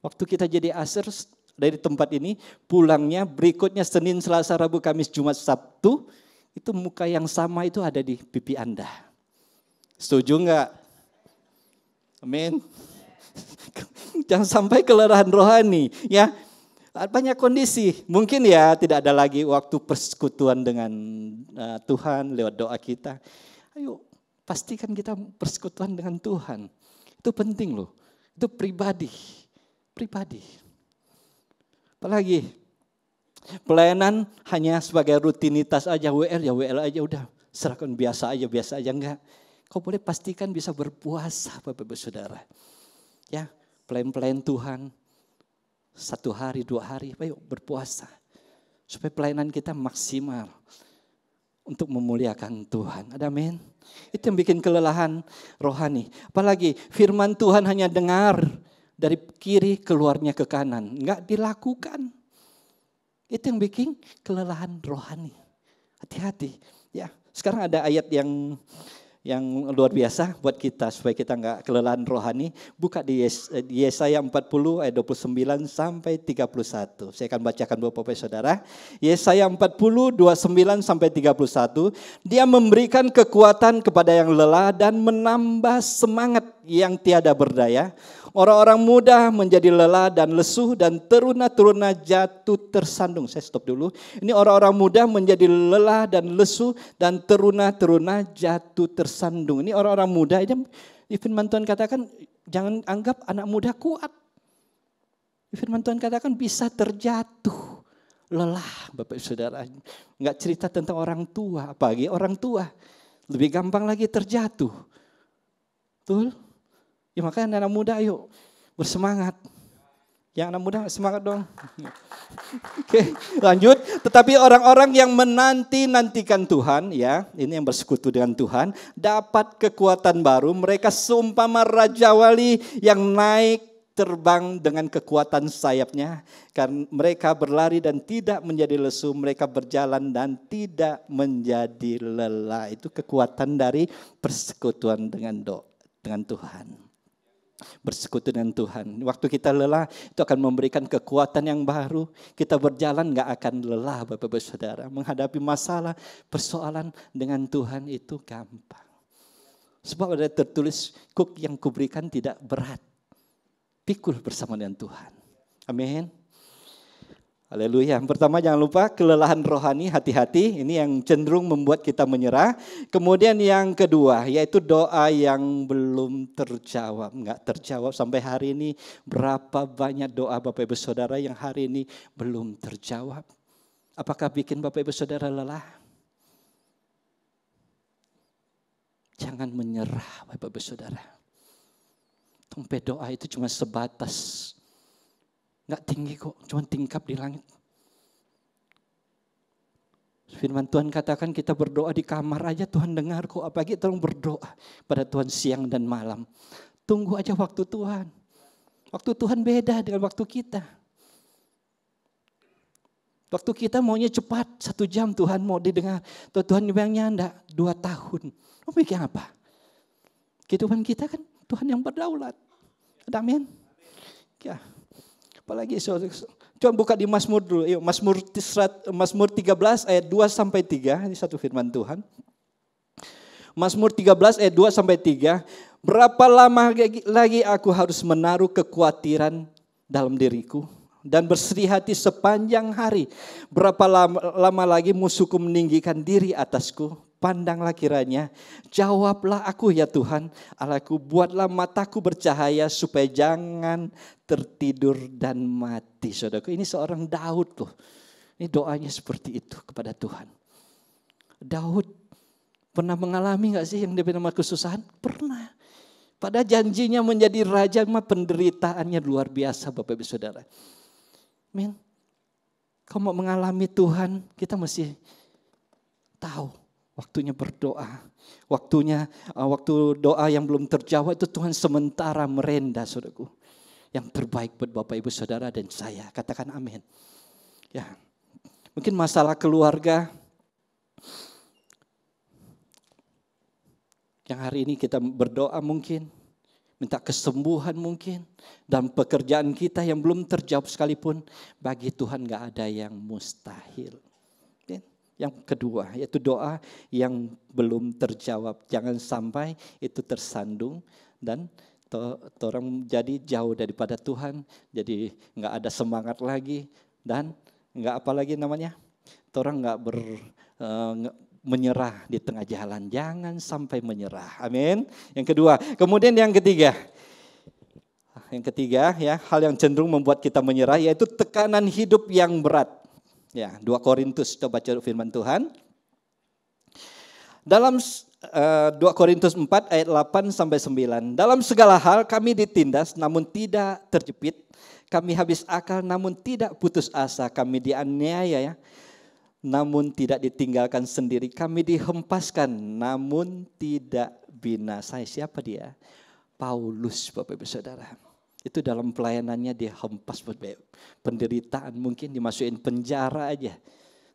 Waktu kita jadi asur dari tempat ini, pulangnya berikutnya Senin, Selasa, Rabu, Kamis, Jumat, Sabtu, itu muka yang sama itu ada di pipi Anda. Setuju gak? Amin. Jangan sampai kelelahan rohani, ya. Banyak kondisi, mungkin ya tidak ada lagi waktu persekutuan dengan Tuhan lewat doa kita. Ayo pastikan kita persekutuan dengan Tuhan. Itu penting loh, itu pribadi. Apalagi pelayanan hanya sebagai rutinitas aja, WL aja udah, serahkan biasa aja enggak. Kau boleh pastikan bisa berpuasa Bapak-Ibu Saudara. Ya, pelayan-pelayan Tuhan. 1 hari, 2 hari, ayo berpuasa. Supaya pelayanan kita maksimal untuk memuliakan Tuhan. Ada amin? Itu yang bikin kelelahan rohani. Apalagi firman Tuhan hanya dengar dari kiri keluarnya ke kanan. Enggak dilakukan. Itu yang bikin kelelahan rohani. Hati-hati. Ya, sekarang ada ayat yang luar biasa buat kita supaya kita nggak kelelahan rohani. Buka di Yesaya 40 ayat 29 sampai 31. Saya akan bacakan Bapak Saudara. Yesaya 40 29 sampai 31. Dia memberikan kekuatan kepada yang lelah dan menambah semangat yang tiada berdaya. Orang-orang muda menjadi lelah dan lesuh dan teruna-teruna jatuh tersandung. Saya stop dulu. Ini orang-orang muda menjadi lelah dan lesuh dan teruna-teruna jatuh tersandung. Ini orang-orang muda. Ini firman Tuhan katakan jangan anggap anak muda kuat. Firman Tuhan katakan bisa terjatuh. Lelah Bapak Saudara. Enggak cerita tentang orang tua. Apalagi orang tua. Lebih gampang lagi terjatuh. Betul? Ya makanya anak muda ayo bersemangat. Yang anak muda semangat dong. Oke, lanjut. Tetapi orang-orang yang menanti-nantikan Tuhan, ya, ini yang bersekutu dengan Tuhan, dapat kekuatan baru. Mereka seumpama raja wali yang naik terbang dengan kekuatan sayapnya. Karena mereka berlari dan tidak menjadi lesu, mereka berjalan dan tidak menjadi lelah. Itu kekuatan dari persekutuan dengan Tuhan. Bersekutu dengan Tuhan. Waktu kita lelah itu akan memberikan kekuatan yang baru. Kita berjalan gak akan lelah Bapak-Bapak Saudara. Menghadapi masalah, persoalan dengan Tuhan itu gampang. Sebab ada tertulis, kuk yang kuberikan tidak berat. Pikul bersama dengan Tuhan. Amin. Haleluya. Yang pertama jangan lupa kelelahan rohani, hati-hati. Ini yang cenderung membuat kita menyerah. Kemudian yang kedua yaitu doa yang belum terjawab. Enggak terjawab sampai hari ini. Berapa banyak doa Bapak Ibu Saudara yang hari ini belum terjawab. Apakah bikin Bapak Ibu Saudara lelah? Jangan menyerah Bapak Ibu Saudara. Sampai doa itu cuma sebatas. Enggak tinggi kok, cuma tingkap di langit. Firman Tuhan katakan kita berdoa di kamar aja Tuhan dengar kok. Apalagi tolong berdoa pada Tuhan siang dan malam. Tunggu aja waktu Tuhan. Waktu Tuhan beda dengan waktu kita. Waktu kita maunya cepat, 1 jam Tuhan mau didengar. Tuhan bilangnya enggak, 2 tahun. Mau bikin apa? Kehidupan kita kan Tuhan yang berdaulat. Amin. Ya. Apalagi coba buka di Mazmur dulu. Yuk, Mazmur 13 ayat 2 sampai 3. Ini satu firman Tuhan. Mazmur 13 ayat 2 sampai 3. Berapa lama lagi aku harus menaruh kekhawatiran dalam diriku dan bersedih hati sepanjang hari. Berapa lama lagi musuhku meninggikan diri atasku. Pandanglah kiranya, jawablah aku ya Tuhan, Allahku, buatlah mataku bercahaya supaya jangan tertidur dan mati. Saudaraku, ini seorang Daud loh. Ini doanya seperti itu kepada Tuhan. Daud pernah mengalami gak sih yang namanya kesusahan? Pernah. Pada janjinya menjadi raja, mah penderitaannya luar biasa Bapak Ibu Saudara. Amin. Kalau mau mengalami Tuhan, kita mesti tahu. Waktunya berdoa, waktu doa yang belum terjawab itu Tuhan sementara merenda saudaraku. Yang terbaik buat Bapak Ibu Saudara dan saya, katakan amin. Ya, mungkin masalah keluarga yang hari ini kita berdoa mungkin, minta kesembuhan mungkin, dan pekerjaan kita yang belum terjawab sekalipun, bagi Tuhan gak ada yang mustahil. Yang kedua yaitu doa yang belum terjawab. Jangan sampai itu tersandung dan orang jadi jauh daripada Tuhan. Jadi nggak ada semangat lagi dan nggak apa lagi namanya. Orang nggak menyerah di tengah jalan. Jangan sampai menyerah. Amin. Yang kedua. Kemudian yang ketiga. Yang ketiga ya, hal yang cenderung membuat kita menyerah yaitu tekanan hidup yang berat. Ya, 2 Korintus, coba baca firman Tuhan. Dalam 2 Korintus 4 ayat 8 sampai 9. Dalam segala hal kami ditindas namun tidak terjepit. Kami habis akal namun tidak putus asa. Kami dianiaya ya, namun tidak ditinggalkan sendiri. Kami dihempaskan namun tidak binasa. Siapa dia? Paulus Bapak Ibu Saudara. Itu dalam pelayanannya dia hempas penderitaan, mungkin dimasukin penjara aja.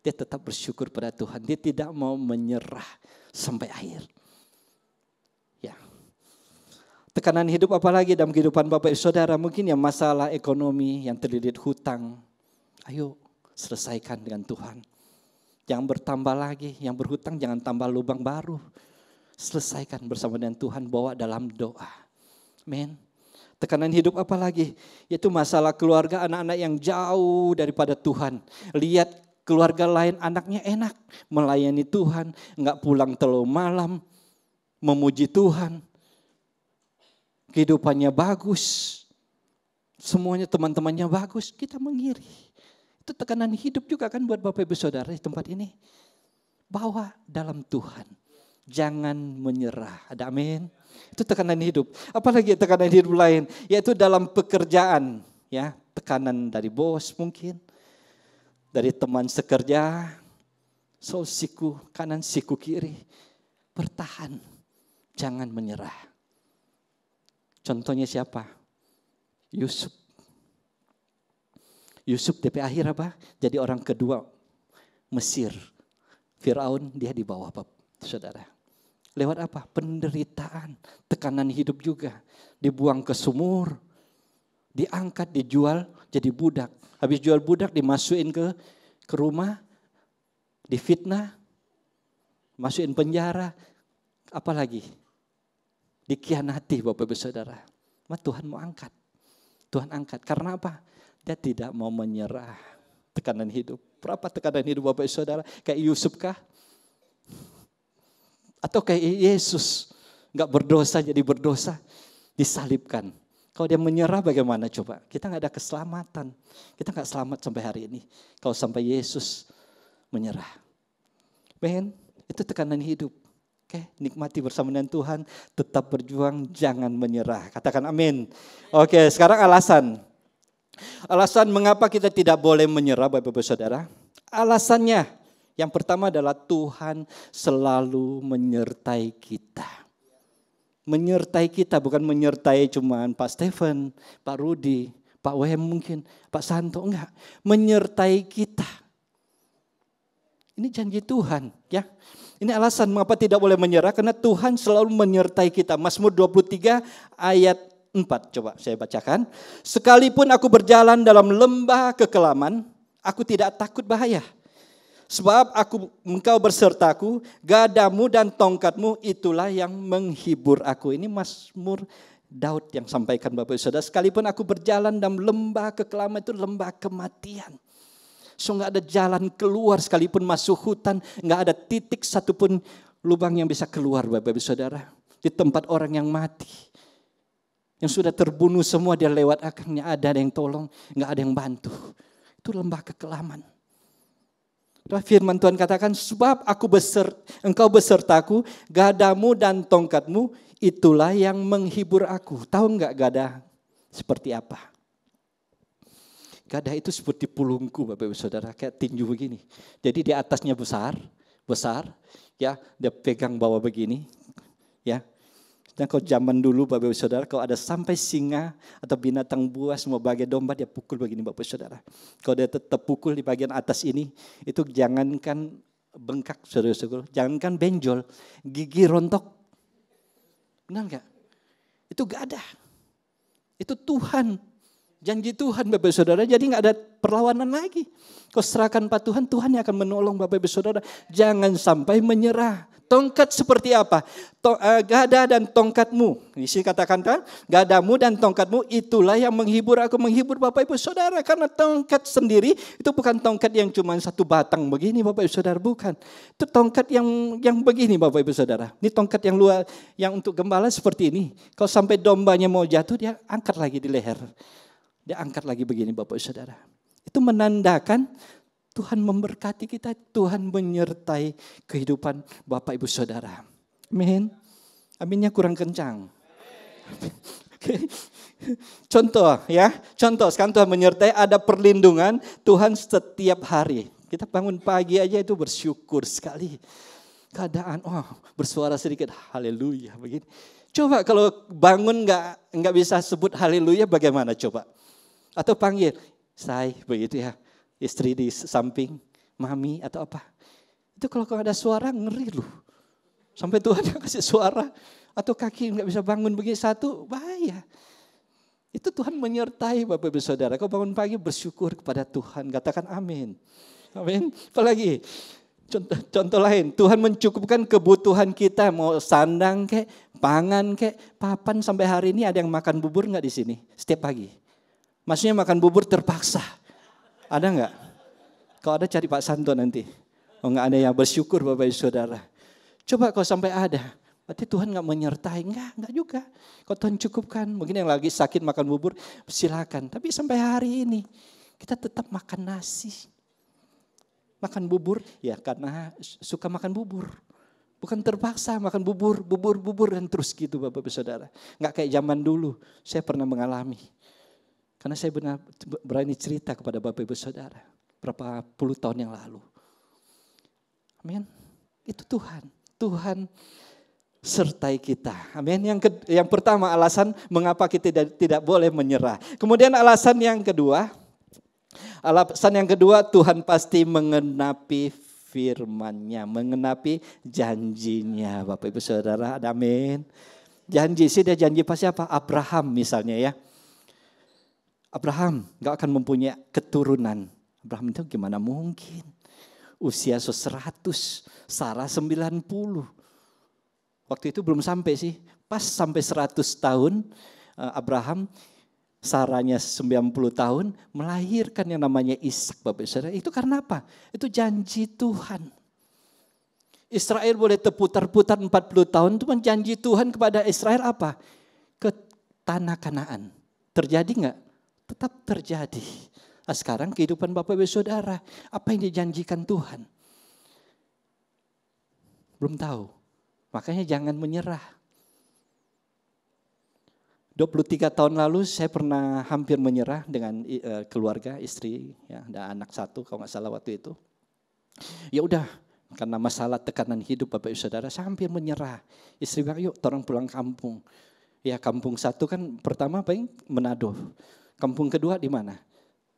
Dia tetap bersyukur pada Tuhan. Dia tidak mau menyerah sampai akhir. Tekanan hidup apalagi dalam kehidupan Bapak Ibu Saudara, mungkin yang masalah ekonomi, yang terlilit hutang. Ayo selesaikan dengan Tuhan. Jangan bertambah lagi, yang berhutang jangan tambah lubang baru. Selesaikan bersama dengan Tuhan, bawa dalam doa. Amin. Tekanan hidup apa lagi? Yaitu masalah keluarga, anak-anak yang jauh daripada Tuhan. Lihat keluarga lain anaknya enak, melayani Tuhan, enggak pulang terlalu malam, memuji Tuhan. Kehidupannya bagus. Semuanya teman-temannya bagus, kita mengiri. Itu tekanan hidup juga kan buat Bapak Ibu Saudara di tempat ini. Bawa dalam Tuhan. Jangan menyerah. Ada amin. Itu tekanan hidup. Apalagi tekanan hidup lain, yaitu dalam pekerjaan, ya, tekanan dari bos mungkin, dari teman sekerja, siku kanan siku kiri, bertahan, jangan menyerah. Contohnya siapa? Yusuf. Yusuf DP akhir apa? Jadi orang kedua Mesir. Firaun dia di bawah, saudara. Lewat apa? Penderitaan, tekanan hidup juga. Dibuang ke sumur, diangkat, dijual jadi budak. Habis jual budak dimasukin ke rumah, difitnah, masukin penjara. Apalagi? Dikhianati Bapak Ibu Saudara. Tuhan mau angkat. Tuhan angkat. Karena apa? Dia tidak mau menyerah. Tekanan hidup. Berapa tekanan hidup Bapak Ibu Saudara? Kayak Yusuf kah? Atau kayak Yesus, nggak berdosa jadi berdosa, disalibkan. Kalau dia menyerah bagaimana coba? Kita nggak ada keselamatan. Kita nggak selamat sampai hari ini. Kalau sampai Yesus menyerah. Men, itu tekanan hidup. Oke, nikmati bersama dengan Tuhan, tetap berjuang, jangan menyerah. Katakan amin. Oke, sekarang alasan. Alasan mengapa kita tidak boleh menyerah Bapak Ibu Saudara? Alasannya. Yang pertama adalah Tuhan selalu menyertai kita. Menyertai kita bukan menyertai cuman Pak Stephen, Pak Rudi, Pak Wem mungkin, Pak Santo, enggak. Menyertai kita. Ini janji Tuhan, ya. Ini alasan mengapa tidak boleh menyerah karena Tuhan selalu menyertai kita. Mazmur 23 ayat 4, coba saya bacakan. Sekalipun aku berjalan dalam lembah kekelaman, aku tidak takut bahaya. Sebab engkau bersertaku, gadamu dan tongkatmu itulah yang menghibur aku. Ini Mazmur Daud yang sampaikan Bapak Ibu Saudara. Sekalipun aku berjalan dalam lembah kekelaman, itu lembah kematian. So nggak ada jalan keluar, sekalipun masuk hutan, nggak ada titik satupun lubang yang bisa keluar Bapak Ibu Saudara. Di tempat orang yang mati. Yang sudah terbunuh semua dia lewat akannya, ada yang tolong, nggak ada yang bantu. Itu lembah kekelaman. Firman Tuhan katakan, sebab engkau besertaku, gadamu dan tongkatmu, itulah yang menghibur aku. Tahu enggak gada seperti apa? Gada itu seperti pulungku Bapak Ibu Saudara, kayak tinju begini. Jadi di atasnya besar, ya, dia pegang bawah begini, ya. Dan kalau zaman dulu Bapak Ibu Saudara, kalau ada sampai singa atau binatang buas mau bagai domba, dia pukul begini Bapak Ibu Saudara. Kalau dia tetap pukul di bagian atas ini, itu jangankan bengkak saudara-saudara, jangankan benjol, gigi rontok. Benar enggak? Itu gak ada. Itu Tuhan. Janji Tuhan Bapak Ibu Saudara, jadi gak ada perlawanan lagi. Kau serahkan pada Tuhan, Tuhan yang akan menolong Bapak Ibu Saudara. Jangan sampai menyerah. Tongkat seperti apa? Gada dan tongkatmu. Di sini katakan kan, gadamu dan tongkatmu itulah yang menghibur aku, menghibur Bapak Ibu Saudara. Karena tongkat sendiri itu bukan tongkat yang cuma satu batang begini Bapak Ibu Saudara, bukan. Itu tongkat yang begini Bapak Ibu Saudara. Ini tongkat yang luar, yang untuk gembala seperti ini. Kalau sampai dombanya mau jatuh, dia angkat lagi di leher. Dia angkat lagi begini Bapak Ibu Saudara. Itu menandakan Tuhan memberkati kita, Tuhan menyertai kehidupan Bapak Ibu Saudara. Amin. Aminnya kurang kencang. Okay. Contoh ya, sekarang Tuhan menyertai, ada perlindungan Tuhan setiap hari. Kita bangun pagi aja itu bersyukur sekali. Keadaan, bersuara sedikit, haleluya begini. Coba kalau bangun nggak bisa sebut haleluya bagaimana coba? Atau panggil, say begitu ya. Istri di samping, mami atau apa. Itu kalau ada suara ngeri loh. Sampai Tuhan yang kasih suara atau kaki nggak bisa bangun begini satu, bahaya. Itu Tuhan menyertai Bapak Ibu Saudara. Kau bangun pagi bersyukur kepada Tuhan, katakan amin. Amin. Apalagi contoh lain, Tuhan mencukupkan kebutuhan kita, mau sandang kek, pangan kek, papan. Sampai hari ini ada yang makan bubur nggak di sini setiap pagi? Maksudnya makan bubur terpaksa. Ada nggak? Kalau ada cari Pak Santo nanti. Oh nggak ada yang bersyukur Bapak Ibu Saudara. Coba kalau sampai ada, berarti Tuhan nggak menyertai. Enggak juga. Kalau Tuhan cukupkan, mungkin yang lagi sakit makan bubur, silakan. Tapi sampai hari ini kita tetap makan nasi. Makan bubur, ya karena suka makan bubur. Bukan terpaksa makan bubur dan terus gitu Bapak Ibu Saudara. Enggak kayak zaman dulu, saya pernah mengalami. Karena saya berani cerita kepada Bapak Ibu Saudara. Berapa puluh tahun yang lalu. Amin. Itu Tuhan. Tuhan sertai kita. Amin. Yang pertama alasan mengapa kita tidak boleh menyerah. Kemudian alasan yang kedua Tuhan pasti mengenapi firman-Nya, mengenapi janjinya. Bapak Ibu Saudara, amin. Janji sih, dia janji pas siapa? Abraham misalnya ya. Abraham gak akan mempunyai keturunan. Abraham itu gimana mungkin? Usia 100, Sarah 90. Waktu itu belum sampai sih, pas sampai 100 tahun Abraham, Sarahnya 90 tahun, melahirkan yang namanya Ishak Bapak Saudara. Itu karena apa? Itu janji Tuhan. Israel boleh terputar-putar 40 tahun, itu janji Tuhan kepada Israel apa? Ke tanah Kanaan. Terjadi enggak? Tetap terjadi. Nah, sekarang kehidupan Bapak Ibu Saudara, apa yang dijanjikan Tuhan? Belum tahu. Makanya jangan menyerah. 23 tahun lalu saya pernah hampir menyerah dengan keluarga, istri, ya, dan anak satu kalau nggak salah waktu itu. Ya udah, karena masalah tekanan hidup Bapak Ibu Saudara, saya hampir menyerah. Istri bilang, yuk orang pulang kampung. Ya kampung satu kan pertama apa yang Manado. Kampung kedua di mana?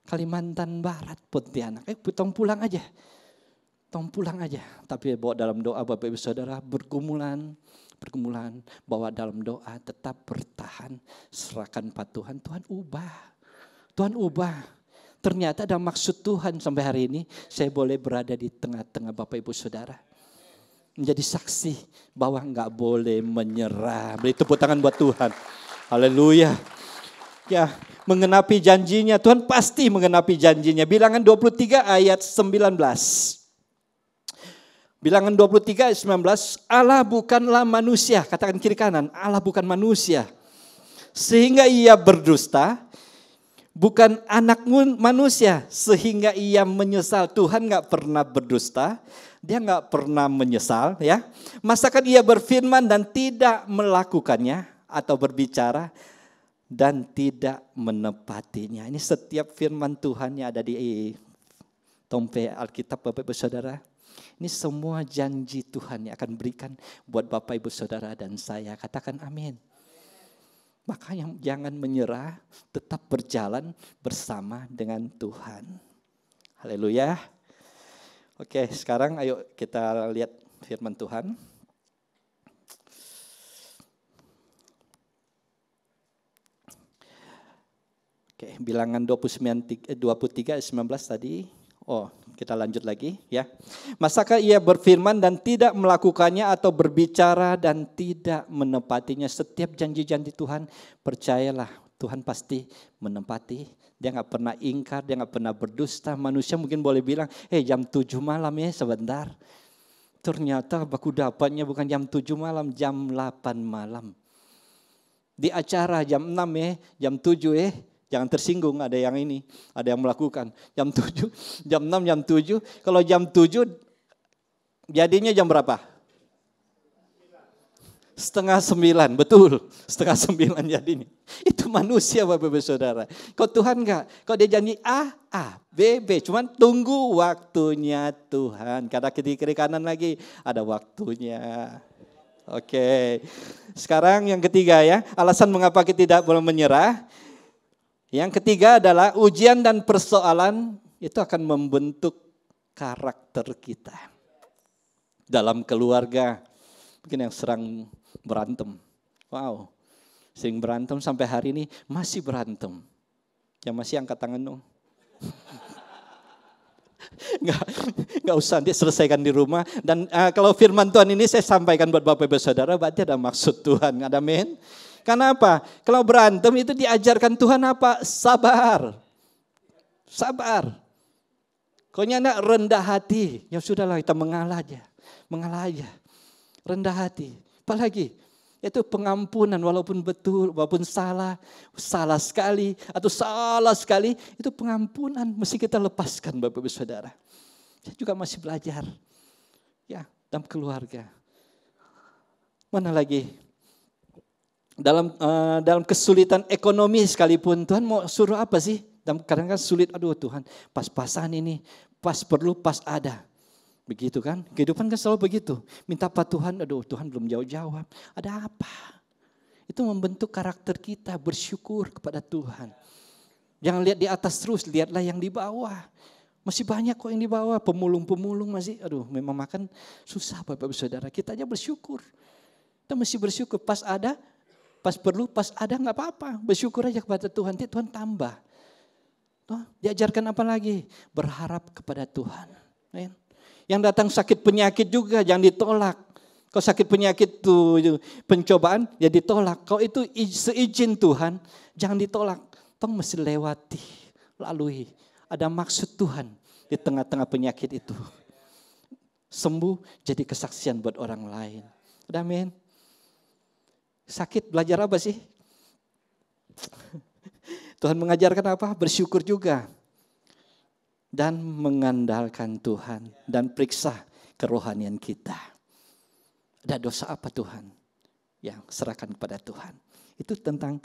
Kalimantan Barat, Pontianak. Tong pulang aja. Tapi bawa dalam doa Bapak Ibu Saudara, bergumulan, bawa dalam doa, tetap bertahan, serahkan pada Tuhan. Tuhan ubah. Ternyata ada maksud Tuhan sampai hari ini saya boleh berada di tengah-tengah Bapak Ibu Saudara. Menjadi saksi bahwa enggak boleh menyerah. Beri tepuk tangan buat Tuhan. Haleluya. Ya, mengenapi janjinya, Tuhan pasti mengenapi janjinya. Bilangan 23 ayat 19. Bilangan 23 ayat 19, Allah bukanlah manusia, katakan kiri kanan, Allah bukan manusia. Sehingga ia berdusta, bukan anak manusia sehingga ia menyesal. Tuhan gak pernah berdusta, dia gak pernah menyesal ya. Masakan ia berfirman dan tidak melakukannya atau berbicara dan tidak menepatinya. Ini setiap firman Tuhan yang ada di tompe Alkitab Bapak Ibu Saudara. Ini semua janji Tuhan yang akan berikan buat Bapak Ibu Saudara dan saya. Katakan amin. Makanya jangan menyerah, tetap berjalan bersama dengan Tuhan. Haleluya. Oke, sekarang ayo kita lihat firman Tuhan. Oke, bilangan 23 ayat 19 tadi. Oh, kita lanjut lagi ya. Masakah ia berfirman dan tidak melakukannya atau berbicara dan tidak menepatinya? Setiap janji-janji Tuhan, percayalah Tuhan pasti menepati. Dia gak pernah ingkar, dia gak pernah berdusta. Manusia mungkin boleh bilang, jam 7 malam ya sebentar. Ternyata baku dapatnya bukan jam 7 malam, jam 8 malam. Di acara jam 6 jam 7 jangan tersinggung, ada yang ini, ada yang melakukan. Jam 7, jam 6, jam 7. Kalau jam 7 jadinya jam berapa? 8:30, betul. 8:30 jadinya. Itu manusia Bapak Ibu Saudara. Kok Tuhan enggak? Kok dia janji A, B, B. Cuman tunggu waktunya Tuhan. Karena kiri kanan lagi ada waktunya. Oke. Sekarang yang ketiga ya. Alasan mengapa kita tidak boleh menyerah. Yang ketiga adalah ujian dan persoalan itu akan membentuk karakter kita. Dalam keluarga, Mungkin yang serang berantem. Wow, sering berantem sampai hari ini masih berantem. Yang masih angkat tangan dong. Nggak usah, nanti selesaikan di rumah. Dan kalau firman Tuhan ini saya sampaikan buat Bapak Ibu Saudara, berarti ada maksud Tuhan. Amin. Karena apa? Kalau berantem itu diajarkan Tuhan apa? Sabar. Sabar. Pokoknya anak rendah hati. Ya sudahlah, kita mengalah aja. Mengalah aja. Rendah hati. Apalagi? Itu pengampunan walaupun betul, walaupun salah sekali atau salah sekali, itu pengampunan mesti kita lepaskan Bapak Ibu Saudara. Saya juga masih belajar ya dalam keluarga. Mana lagi? Dalam kesulitan ekonomi sekalipun Tuhan mau suruh apa sih? Kadang-kadang sulit, aduh Tuhan, pas-pasan ini, pas perlu, pas ada. Begitu kan, kehidupan kan selalu begitu. Minta apa Tuhan, aduh Tuhan belum jawab. Ada apa? Itu membentuk karakter kita, bersyukur kepada Tuhan. Jangan lihat di atas terus, lihatlah yang di bawah. Masih banyak kok yang di bawah, pemulung-pemulung masih, aduh memang makan susah Bapak Ibu Saudara. Kita aja bersyukur. Kita mesti bersyukur, pas ada, pas perlu, pas ada nggak apa-apa. Bersyukur aja kepada Tuhan, nanti Tuhan tambah. Diajarkan apa lagi? Berharap kepada Tuhan. Yang datang sakit penyakit juga jangan ditolak. Kalau sakit penyakit itu pencobaan ya ditolak. Kalau itu seizin Tuhan jangan ditolak. Tong mesti lewati, lalui. Ada maksud Tuhan di tengah-tengah penyakit itu. Sembuh jadi kesaksian buat orang lain. Amin. Sakit belajar apa sih? Tuhan mengajarkan apa? Bersyukur juga. Dan mengandalkan Tuhan dan periksa kerohanian kita. Ada dosa apa Tuhan? Yang serahkan kepada Tuhan. Itu tentang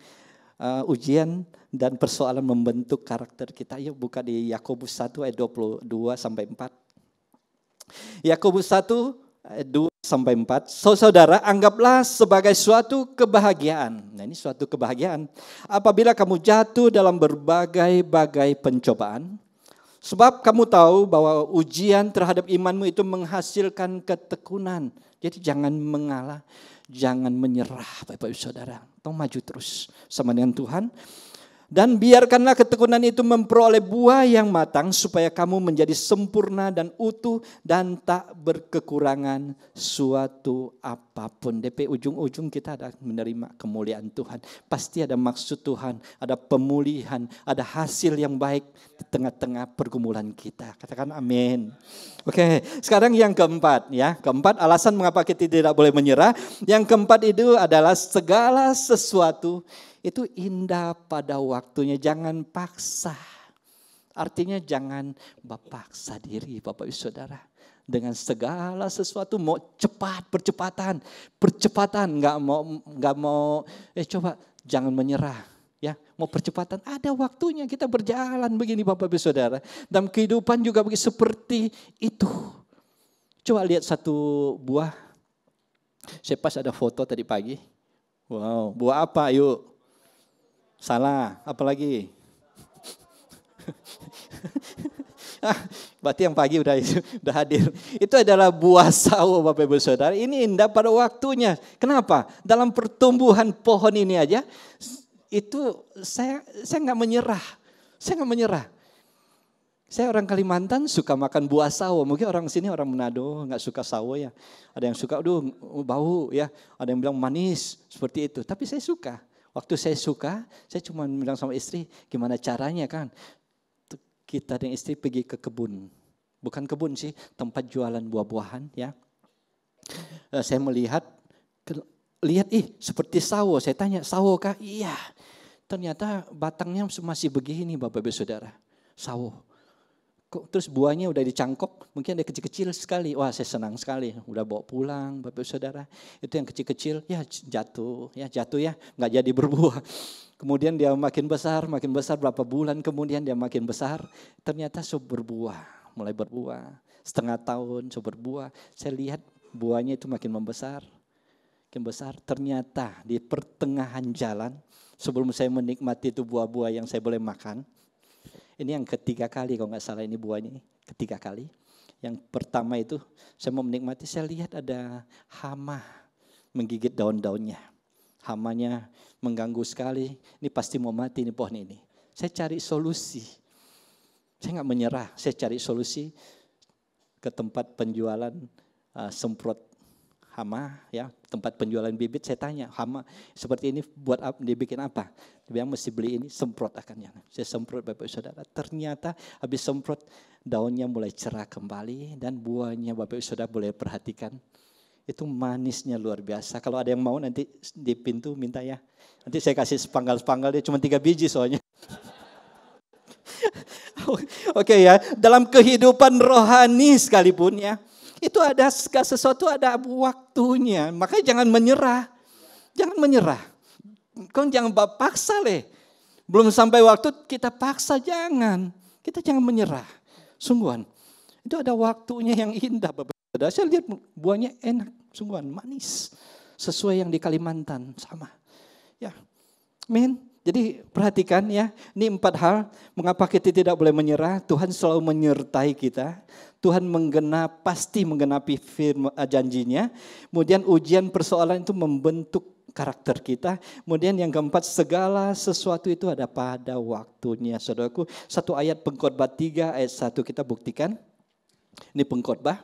ujian dan persoalan membentuk karakter kita. Yuk buka di Yakobus 1 ayat 22 sampai 4. Yakobus 1 ayat 2 sampai 4. Saudara, anggaplah sebagai suatu kebahagiaan. Nah, ini suatu kebahagiaan. Apabila kamu jatuh dalam berbagai-bagai pencobaan, sebab kamu tahu bahwa ujian terhadap imanmu itu menghasilkan ketekunan. Jadi jangan mengalah, jangan menyerah Bapak Ibu Saudara. Tolong maju terus sama dengan Tuhan. Dan biarkanlah ketekunan itu memperoleh buah yang matang supaya kamu menjadi sempurna dan utuh dan tak berkekurangan suatu apapun. DP ujung-ujung kita ada menerima kemuliaan Tuhan. Pasti ada maksud Tuhan, ada pemulihan, ada hasil yang baik di tengah-tengah pergumulan kita. Katakan amin. Oke, sekarang yang keempat ya. Keempat alasan mengapa kita tidak boleh menyerah. Yang keempat itu adalah segala sesuatu itu indah pada waktunya, jangan paksa. Artinya jangan paksa diri Bapak Ibu Saudara. Dengan segala sesuatu mau cepat, percepatan, nggak mau coba jangan menyerah. Ya, mau percepatan ada waktunya, kita berjalan begini Bapak Ibu Saudara. Dalam kehidupan juga seperti itu. Coba lihat satu buah. Saya pas ada foto tadi pagi. Wow, buah apa yuk? Salah, apalagi? Berarti yang pagi udah hadir. Itu adalah buah sawo Bapak Ibu Saudara. Ini indah pada waktunya. Kenapa? Dalam pertumbuhan pohon ini aja, itu saya nggak menyerah. Saya nggak menyerah. Saya orang Kalimantan suka makan buah sawo. Mungkin orang sini orang Manado nggak suka sawo ya. Ada yang suka, aduh bau ya. Ada yang bilang manis seperti itu. Tapi saya suka. Waktu saya suka, saya cuma bilang sama istri, gimana caranya kan? Kita dan istri pergi ke kebun. Bukan kebun sih, tempat jualan buah-buahan ya. Saya melihat, seperti sawo. Saya tanya, sawo kah? Iya. Ternyata batangnya masih begini Bapak Ibu Saudara. Sawo. Terus buahnya udah dicangkok, mungkin ada kecil-kecil sekali. Wah saya senang sekali, udah bawa pulang Bapak Ibu Saudara. Itu yang kecil-kecil, ya jatuh ya, nggak jadi berbuah. Kemudian dia makin besar, berapa bulan kemudian dia makin besar. Ternyata berbuah, mulai berbuah. Setengah tahun berbuah, saya lihat buahnya itu makin membesar. Ternyata di pertengahan jalan, sebelum saya menikmati itu buah-buah yang saya boleh makan, ini yang ketiga kali kalau nggak salah ini buahnya, ketiga kali. Yang pertama itu saya mau menikmati, saya lihat ada hama menggigit daun-daunnya. Hamanya mengganggu sekali, ini pasti mau mati nih pohon ini. Saya cari solusi. Saya nggak menyerah, saya cari solusi ke tempat penjualan semprot hama, ya, tempat penjualan bibit. Saya tanya, hama seperti ini buat dibikin apa? Dia bilang mesti beli ini, semprot akannya. Saya semprot Bapak Ibu Saudara. Ternyata habis semprot daunnya mulai cerah kembali dan buahnya Bapak Ibu Saudara boleh perhatikan. Itu manisnya luar biasa. Kalau ada yang mau nanti di pintu minta ya. Nanti saya kasih sepanggal-sepanggal, dia cuma 3 biji soalnya. Oke ya, dalam kehidupan rohani sekalipun ya, itu ada segala sesuatu ada waktunya. Makanya jangan menyerah. Jangan menyerah. Kau jangan paksa leh. Belum sampai waktu kita paksa, jangan. Kita jangan menyerah. Sungguhan. Itu ada waktunya yang indah Bapak. Saya lihat buahnya enak, sungguhan manis. Sesuai yang di Kalimantan sama. Ya. Amin. Jadi perhatikan ya, ini 4 hal mengapa kita tidak boleh menyerah. Tuhan selalu menyertai kita. Tuhan pasti menggenapi firman janjinya. Kemudian ujian persoalan itu membentuk karakter kita. Kemudian yang keempat, segala sesuatu itu ada pada waktunya. Saudaraku, 1 ayat Pengkhotbah 3 ayat 1 kita buktikan. Ini Pengkhotbah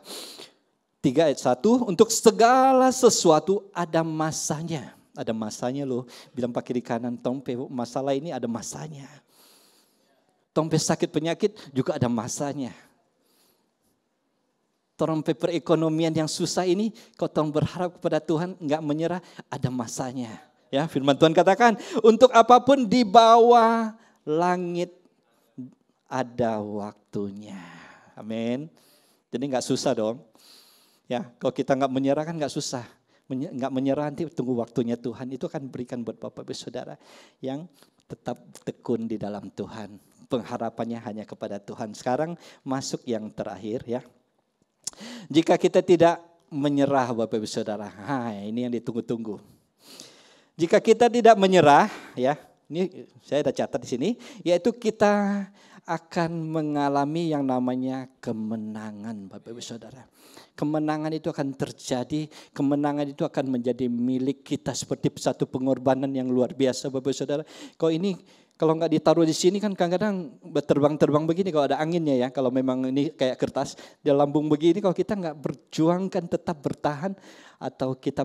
3 ayat 1, untuk segala sesuatu ada masanya. Ada masanya loh, bilang pak kiri kanan, tompe masalah ini ada masanya. Tompe sakit penyakit juga ada masanya. Tompe perekonomian yang susah ini, kau tolong berharap kepada Tuhan, enggak menyerah, ada masanya. Ya, firman Tuhan katakan, untuk apapun di bawah langit ada waktunya. Amin. Jadi enggak susah dong. Ya, kalau kita enggak menyerah kan enggak susah. Enggak menyerah, nanti tunggu waktunya Tuhan. Itu akan berikan buat Bapak Ibu Saudara yang tetap tekun di dalam Tuhan. Pengharapannya hanya kepada Tuhan. Sekarang masuk yang terakhir ya. Jika kita tidak menyerah Bapak Ibu Saudara, ini yang ditunggu-tunggu. Jika kita tidak menyerah ya, ini saya ada catat di sini, yaitu kita akan mengalami yang namanya kemenangan Bapak Ibu Saudara. Kemenangan itu akan terjadi, kemenangan itu akan menjadi milik kita seperti satu pengorbanan yang luar biasa Bapak Ibu Saudara. Kalau nggak ditaruh di sini kan kadang-kadang terbang-terbang begini kalau ada anginnya ya. Kalau memang ini kayak kertas, dia lambung begini, kalau kita nggak berjuangkan tetap bertahan atau kita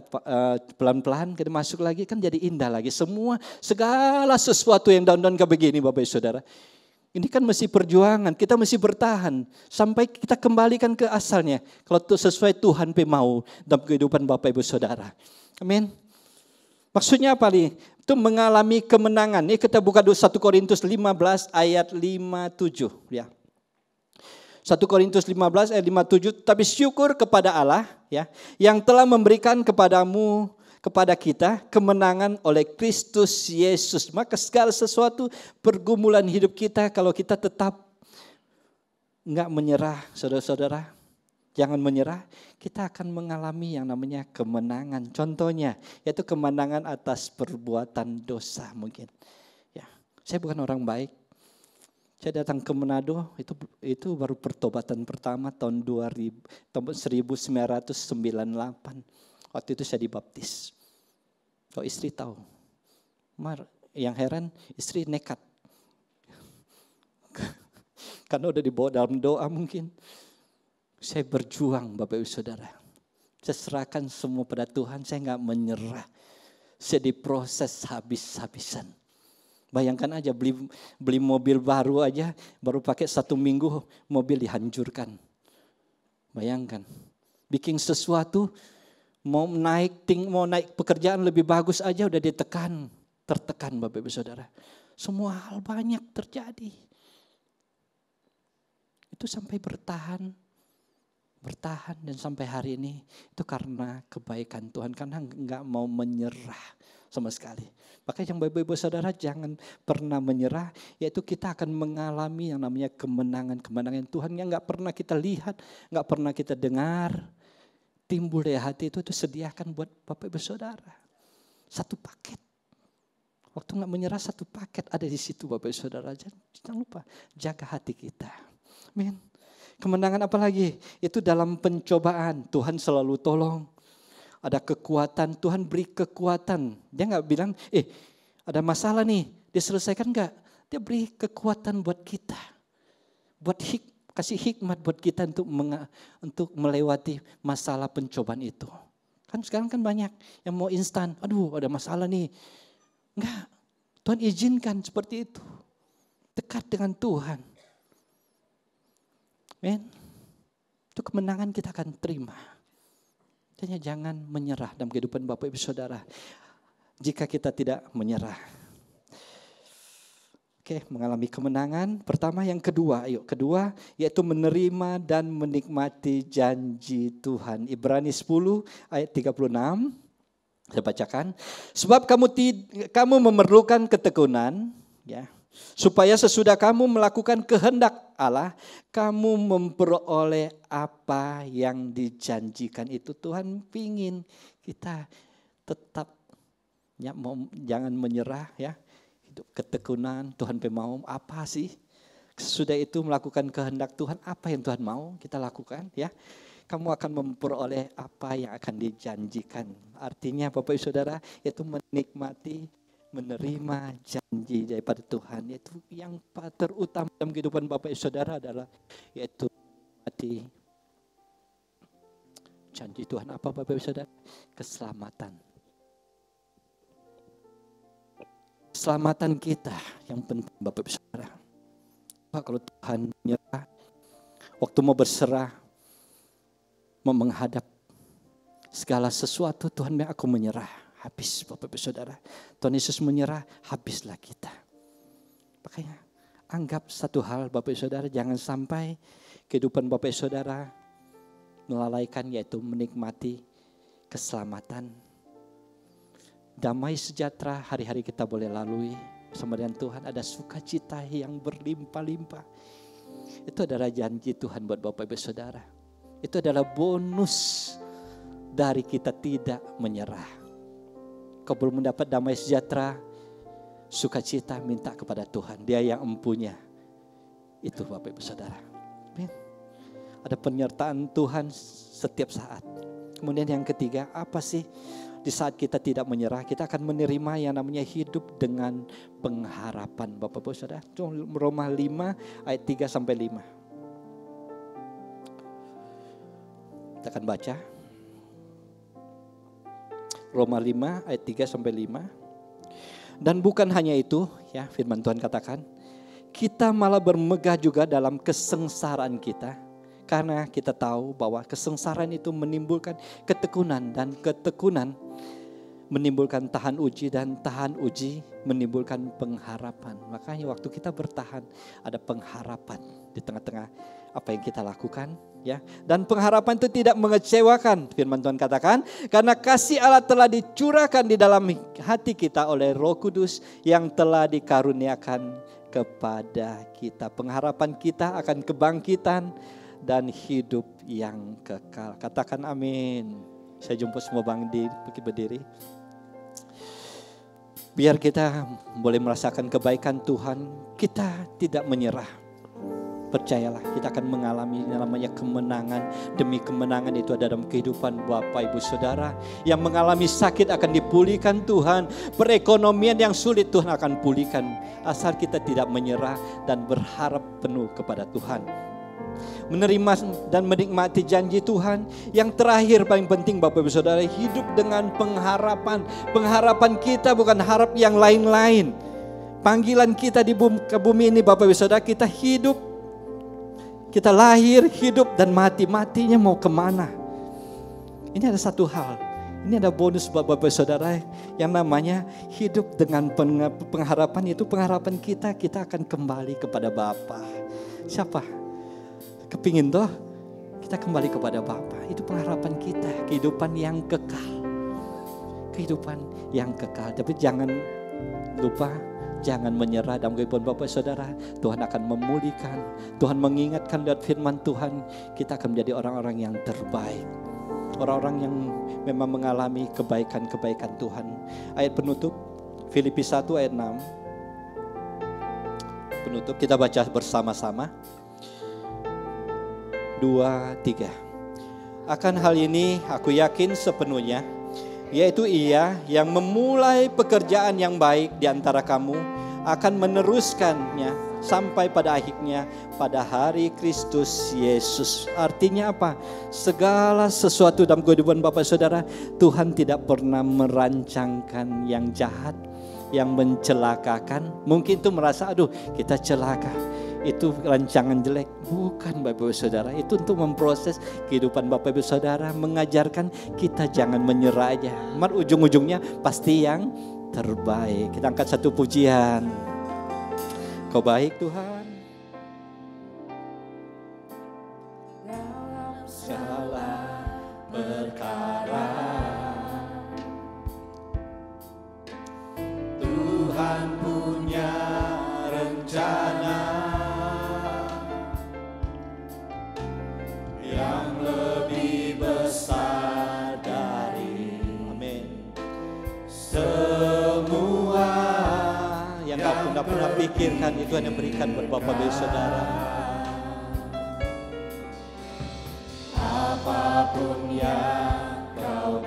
pelan-pelan kita masuk lagi kan jadi indah lagi. Segala sesuatu yang daun-daun kayak begini Bapak Ibu Saudara. Ini kan mesti perjuangan, kita mesti bertahan sampai kita kembalikan ke asalnya. Kalau itu sesuai Tuhan mau dalam kehidupan Bapak Ibu Saudara. Amin. Maksudnya apa nih? Itu mengalami kemenangan. Ini kita buka dulu 1 Korintus 15 ayat 57 ya. 1 Korintus 15 ayat 57, tapi syukur kepada Allah ya yang telah memberikan kepada kita kemenangan oleh Kristus Yesus. Maka segala sesuatu pergumulan hidup kita kalau kita tetap enggak menyerah, saudara-saudara, jangan menyerah, kita akan mengalami yang namanya kemenangan. Contohnya yaitu kemenangan atas perbuatan dosa mungkin. Ya, saya bukan orang baik. Saya datang ke Manado, itu baru pertobatan pertama tahun 1998. Waktu itu saya dibaptis. Kalau istri tahu, yang heran istri nekat. Karena udah dibawa dalam doa mungkin. Saya berjuang Bapak Ibu Saudara. Saya serahkan semua pada Tuhan, saya enggak menyerah. Saya diproses habis-habisan. Bayangkan aja beli mobil baru aja, baru pakai 1 minggu mobil dihancurkan. Bayangkan, bikin sesuatu mau naik pekerjaan lebih bagus aja udah tertekan Bapak Ibu Saudara. Semua hal banyak terjadi. Itu sampai bertahan dan sampai hari ini itu karena kebaikan Tuhan, karena enggak mau menyerah sama sekali. Makanya yang Bapak Ibu Saudara jangan pernah menyerah, yaitu kita akan mengalami yang namanya kemenangan Tuhan yang enggak pernah kita lihat, enggak pernah kita dengar. Timbul dari hati itu sediakan buat Bapak Ibu Saudara. 1 paket. Waktu enggak menyerah 1 paket ada di situ Bapak Ibu Saudara. Jangan lupa jaga hati kita. Amin. Kemenangan apa lagi? Itu dalam pencobaan Tuhan selalu tolong. ada kekuatan, Tuhan beri kekuatan. Dia nggak bilang, ada masalah nih, diselesaikan nggak? Dia beri kekuatan buat kita. Kasih hikmat buat kita untuk melewati masalah pencobaan itu. Kan sekarang kan banyak yang mau instan, aduh ada masalah nih. Enggak, Tuhan izinkan seperti itu. Dekat dengan Tuhan. Men, itu kemenangan kita akan terima. Hanya jangan menyerah dalam kehidupan Bapak Ibu Saudara. Jika kita tidak menyerah. Oke, mengalami kemenangan. Pertama, yang kedua, kedua yaitu menerima dan menikmati janji Tuhan. Ibrani 10 ayat 36. Saya bacakan. Sebab kamu memerlukan ketekunan, ya, supaya sesudah kamu melakukan kehendak Allah, kamu memperoleh apa yang dijanjikan itu. Tuhan pingin kita tetap jangan menyerah, ya. Hidup ketekunan, Tuhan mau apa sih? Sesudah itu melakukan kehendak Tuhan, apa yang Tuhan mau kita lakukan, ya. Kamu akan memperoleh apa yang akan dijanjikan. Artinya Bapak Ibu Saudara, yaitu menikmati, menerima janji daripada Tuhan. Yaitu yang terutama dalam kehidupan Bapak Ibu Saudara adalah yaitu menikmati janji Tuhan. Apa Bapak Ibu Saudara? Keselamatan. Keselamatan kita yang penting Bapak Ibu Saudara. Kalau Tuhan menyerah, waktu mau berserah, mau menghadap segala sesuatu, Tuhan aku menyerah. Habis Bapak Ibu Saudara. Tuhan Yesus menyerah, habislah kita. Makanya anggap satu hal Bapak Ibu Saudara, jangan sampai kehidupan Bapak Ibu Saudara melalaikan, yaitu menikmati keselamatan. Damai sejahtera hari-hari kita boleh lalui bersama dengan Tuhan. Ada sukacita yang berlimpah-limpah. Itu adalah janji Tuhan buat Bapak Ibu Saudara. Itu adalah bonus dari kita tidak menyerah. Kau belum mendapat damai sejahtera, sukacita, minta kepada Tuhan. Dia yang empunya. Itu Bapak Ibu Saudara. Ada penyertaan Tuhan setiap saat. Kemudian yang ketiga, apa sih? Di saat kita tidak menyerah, kita akan menerima yang namanya hidup dengan pengharapan. Bapak Ibu Saudara, Roma 5 ayat 3 sampai 5. Kita akan baca. Roma 5 ayat 3 sampai 5. Dan bukan hanya itu, ya, firman Tuhan katakan, kita malah bermegah juga dalam kesengsaraan kita, karena kita tahu bahwa kesengsaraan itu menimbulkan ketekunan, dan ketekunan menimbulkan tahan uji, dan tahan uji menimbulkan pengharapan. Makanya waktu kita bertahan ada pengharapan di tengah-tengah apa yang kita lakukan, ya. Dan pengharapan itu tidak mengecewakan, firman Tuhan katakan, karena kasih Allah telah dicurahkan di dalam hati kita oleh Roh Kudus yang telah dikaruniakan kepada kita. Pengharapan kita akan kebangkitan dan hidup yang kekal. Katakan amin. Saya jemput semua berdiri. Biar kita boleh merasakan kebaikan Tuhan, kita tidak menyerah. Percayalah, kita akan mengalami namanya kemenangan demi kemenangan. Itu ada dalam kehidupan Bapak Ibu Saudara. Yang mengalami sakit akan dipulihkan Tuhan. Perekonomian yang sulit Tuhan akan pulihkan. Asal kita tidak menyerah dan berharap penuh kepada Tuhan. Menerima dan menikmati janji Tuhan. Yang terakhir paling penting Bapak Ibu Saudara, hidup dengan pengharapan. Pengharapan kita bukan harap yang lain-lain. Panggilan kita di bumi ini Bapak Ibu Saudara, kita hidup. Kita lahir, hidup, dan mati. Matinya mau kemana? Ini ada satu hal. Ini ada bonus buat Bapak Saudara yang namanya hidup dengan pengharapan. Itu pengharapan kita akan kembali kepada Bapa. Siapa? Kepingin toh kita kembali kepada Bapa. Itu pengharapan kita. Kehidupan yang kekal. Kehidupan yang kekal. Tapi jangan lupa, jangan menyerah dalam kehidupan Bapak Saudara. Tuhan akan memulihkan. Tuhan mengingatkan lewat firman Tuhan. Kita akan menjadi orang-orang yang terbaik. Orang-orang yang memang mengalami kebaikan-kebaikan Tuhan. Ayat penutup, Filipi 1 ayat 6. Penutup, kita baca bersama-sama. 2, 3. Akan hal ini aku yakin sepenuhnya, yaitu Ia yang memulai pekerjaan yang baik di antara kamu akan meneruskannya sampai pada akhirnya pada hari Kristus Yesus. Artinya apa? Segala sesuatu dalam kehidupan Bapak Saudara, Tuhan tidak pernah merancangkan yang jahat, yang mencelakakan. Mungkin itu merasa aduh kita celaka, itu rancangan jelek. Bukan Bapak Ibu Saudara, itu untuk memproses kehidupan Bapak Ibu Saudara, mengajarkan kita jangan menyerah aja. Mar ujung-ujungnya pasti yang terbaik. Kita angkat satu pujian. Kau baik Tuhan. dalam Segala perkara Tuhan punya rencana yang lebih besar dari amin semua yang kau pernah pikirkan. Itu Tuhan yang berikan buat Bapak Ibu Saudara. Apapun yang kau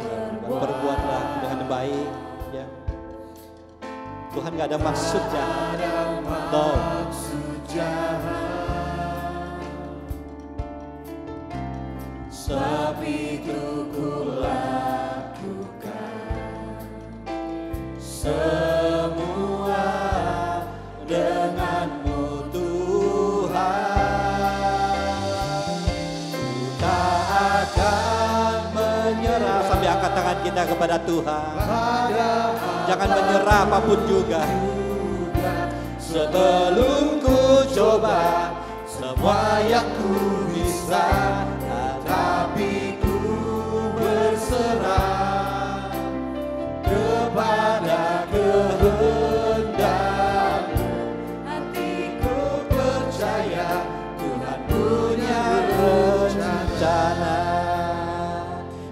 perbuatlah dengan baik ya. Tuhan gak ada maksud jahat. Sepiku ku lakukan semua denganmu Tuhan. Ku tak akan menyerah. Sambil angkat tangan kita kepada Tuhan. Jangan menyerah apapun juga. Sebelum ku coba semua yang ku bisa, tapi ku berserah kepada kehendak-Mu. Hatiku percaya Tuhan punya rencana.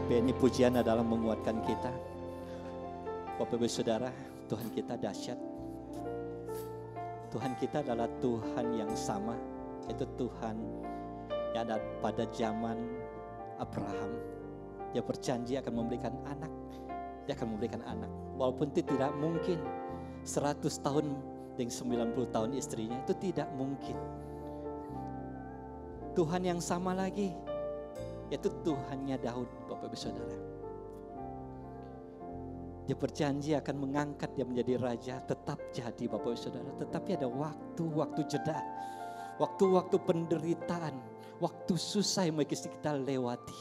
Ini pujian adalah menguatkan kita. Bapak Ibu Saudara, Tuhan kita dahsyat. Tuhan kita adalah Tuhan yang sama, yaitu Tuhan yang ada pada zaman Abraham. Dia berjanji akan memberikan anak. Dia akan memberikan anak. Walaupun itu tidak mungkin. 100 tahun dengan 90 tahun istrinya, itu tidak mungkin. Tuhan yang sama lagi, yaitu Tuhannya Daud, Bapak Ibu Saudara. Dia berjanji akan mengangkat dia menjadi raja, tetap jadi Bapak Ibu Saudara. Tetapi ada waktu-waktu jeda, waktu-waktu penderitaan, waktu susah yang mesti kita lewati.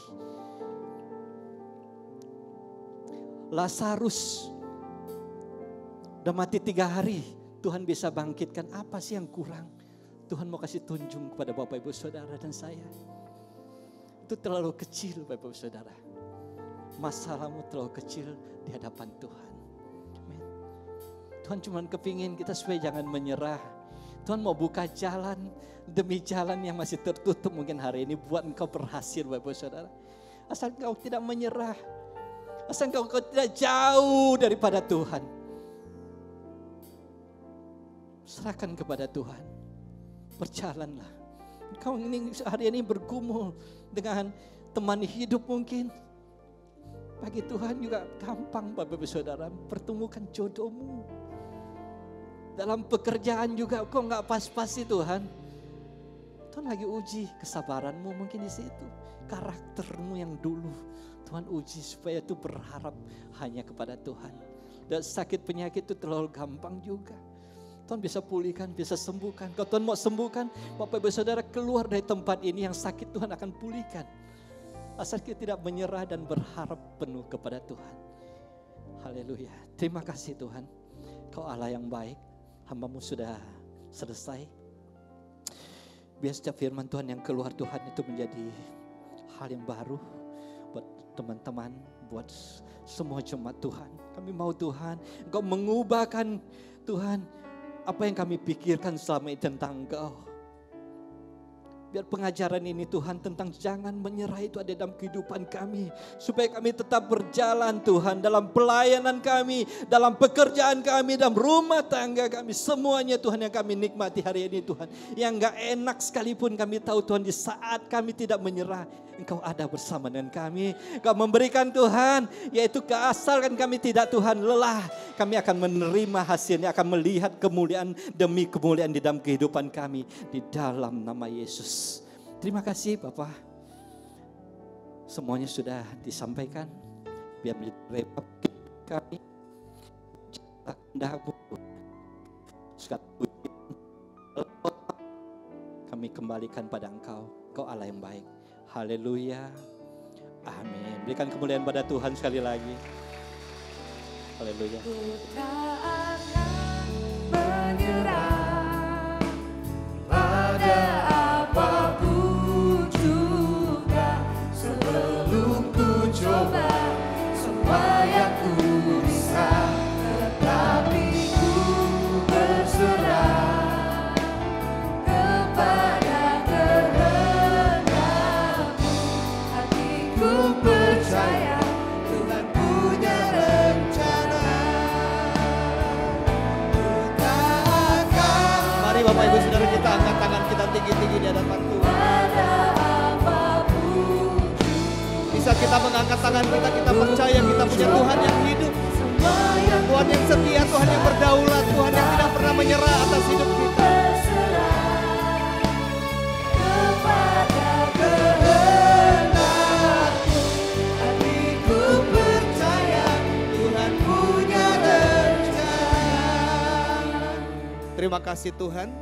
Lazarus udah mati 3 hari, Tuhan bisa bangkitkan. Apa sih yang kurang? Tuhan mau kasih tunjuk kepada Bapak Ibu Saudara dan saya. Itu terlalu kecil Bapak Ibu Saudara. Masalahmu terlalu kecil di hadapan Tuhan. Amen. Tuhan cuma kepingin kita supaya jangan menyerah. Tuhan mau buka jalan demi jalan yang masih tertutup mungkin hari ini buat engkau berhasil Bapak Ibu Saudara. Asal engkau tidak menyerah. Asal engkau tidak jauh daripada Tuhan. Serahkan kepada Tuhan. Berjalanlah. Engkau hari ini bergumul dengan teman hidup mungkin. Bagi Tuhan juga gampang Bapak Ibu Saudara, pertemukan jodohmu. Dalam pekerjaan juga kok gak pas-pas sih Tuhan. Tuhan lagi uji kesabaranmu mungkin di situ. Karaktermu yang dulu Tuhan uji supaya itu berharap hanya kepada Tuhan. Dan sakit penyakit itu terlalu gampang juga. Tuhan bisa pulihkan, bisa sembuhkan. Kalau Tuhan mau sembuhkan, Bapak Ibu Saudara keluar dari tempat ini yang sakit Tuhan akan pulihkan. Asal kita tidak menyerah dan berharap penuh kepada Tuhan. Haleluya. Terima kasih Tuhan. Kau Allah yang baik. Hamba-Mu sudah selesai. Biar setiap firman Tuhan yang keluar Tuhan itu menjadi hal yang baru. Buat teman-teman, buat semua jemaat Tuhan. Kami mau Tuhan, Engkau mengubahkan Tuhan apa yang kami pikirkan selama ini tentang Engkau. Biar pengajaran ini Tuhan tentang jangan menyerah itu ada dalam kehidupan kami. Supaya kami tetap berjalan Tuhan dalam pelayanan kami, dalam pekerjaan kami, dalam rumah tangga kami. Semuanya Tuhan yang kami nikmati hari ini Tuhan. Yang gak enak sekalipun kami tahu Tuhan di saat kami tidak menyerah. Engkau ada bersama dengan kami. Engkau memberikan Tuhan, yaitu asalkan kami tidak Tuhan lelah, kami akan menerima hasilnya, akan melihat kemuliaan demi kemuliaan di dalam kehidupan kami. Di dalam nama Yesus. Terima kasih Bapak. Semuanya sudah disampaikan. Biar menjadi kami. Kami kembalikan pada Engkau. Engkau Allah yang baik. Haleluya. Amin. Berikan kemuliaan pada Tuhan sekali lagi. Haleluya. Ku tak akan menyerah pada apapun juga, sebelum ku coba semua yang ku bisa, tetapi ku berserah kepada kehendakmu. Hatiku percaya Tuhan punya rencana. Mari Bapak Ibu Saudara kita angkat tangan kita tinggi-tinggi di hadapan Tuhan. Bisa kita mengangkat tangan kita percaya kita punya Tuhan yang hidup. Tuhan yang setia, Tuhan yang berdaulat, Tuhan yang tidak pernah menyerah atas hidup kita. Hatiku percaya Tuhan punya rencana. Terima kasih Tuhan,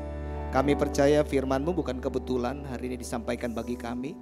kami percaya firman-Mu bukan kebetulan hari ini disampaikan bagi kami.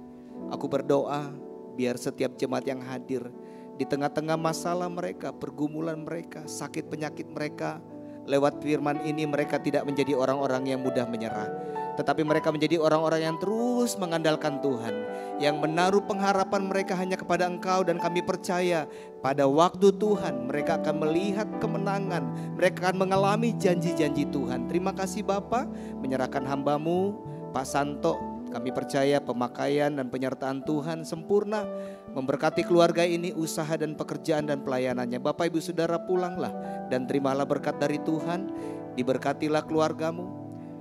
Aku berdoa biar setiap jemaat yang hadir di tengah-tengah masalah mereka, pergumulan mereka, sakit penyakit mereka, lewat firman ini mereka tidak menjadi orang-orang yang mudah menyerah, tetapi mereka menjadi orang-orang yang terus mengandalkan Tuhan, yang menaruh pengharapan mereka hanya kepada Engkau. Dan kami percaya pada waktu Tuhan mereka akan melihat kemenangan, mereka akan mengalami janji-janji Tuhan. Terima kasih Bapa, menyerahkan hamba-Mu Pak Santo. Kami percaya pemakaian dan penyertaan Tuhan sempurna, memberkati keluarga ini, usaha dan pekerjaan dan pelayanannya. Bapak Ibu Saudara pulanglah dan terimalah berkat dari Tuhan. Diberkatilah keluargamu,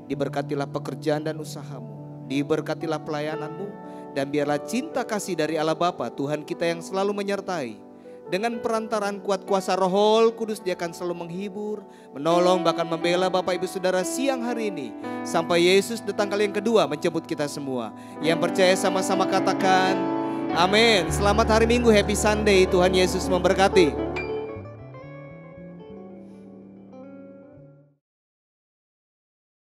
diberkatilah pekerjaan dan usahamu, diberkatilah pelayananmu. Dan biarlah cinta kasih dari Allah Bapa, Tuhan kita yang selalu menyertai. Dengan perantaraan kuat kuasa Roh Kudus, Dia akan selalu menghibur, menolong, bahkan membela Bapak Ibu Saudara siang hari ini. Sampai Yesus datang kali yang kedua menjemput kita semua. Yang percaya sama-sama katakan amin. Selamat hari Minggu, Happy Sunday. Tuhan Yesus memberkati.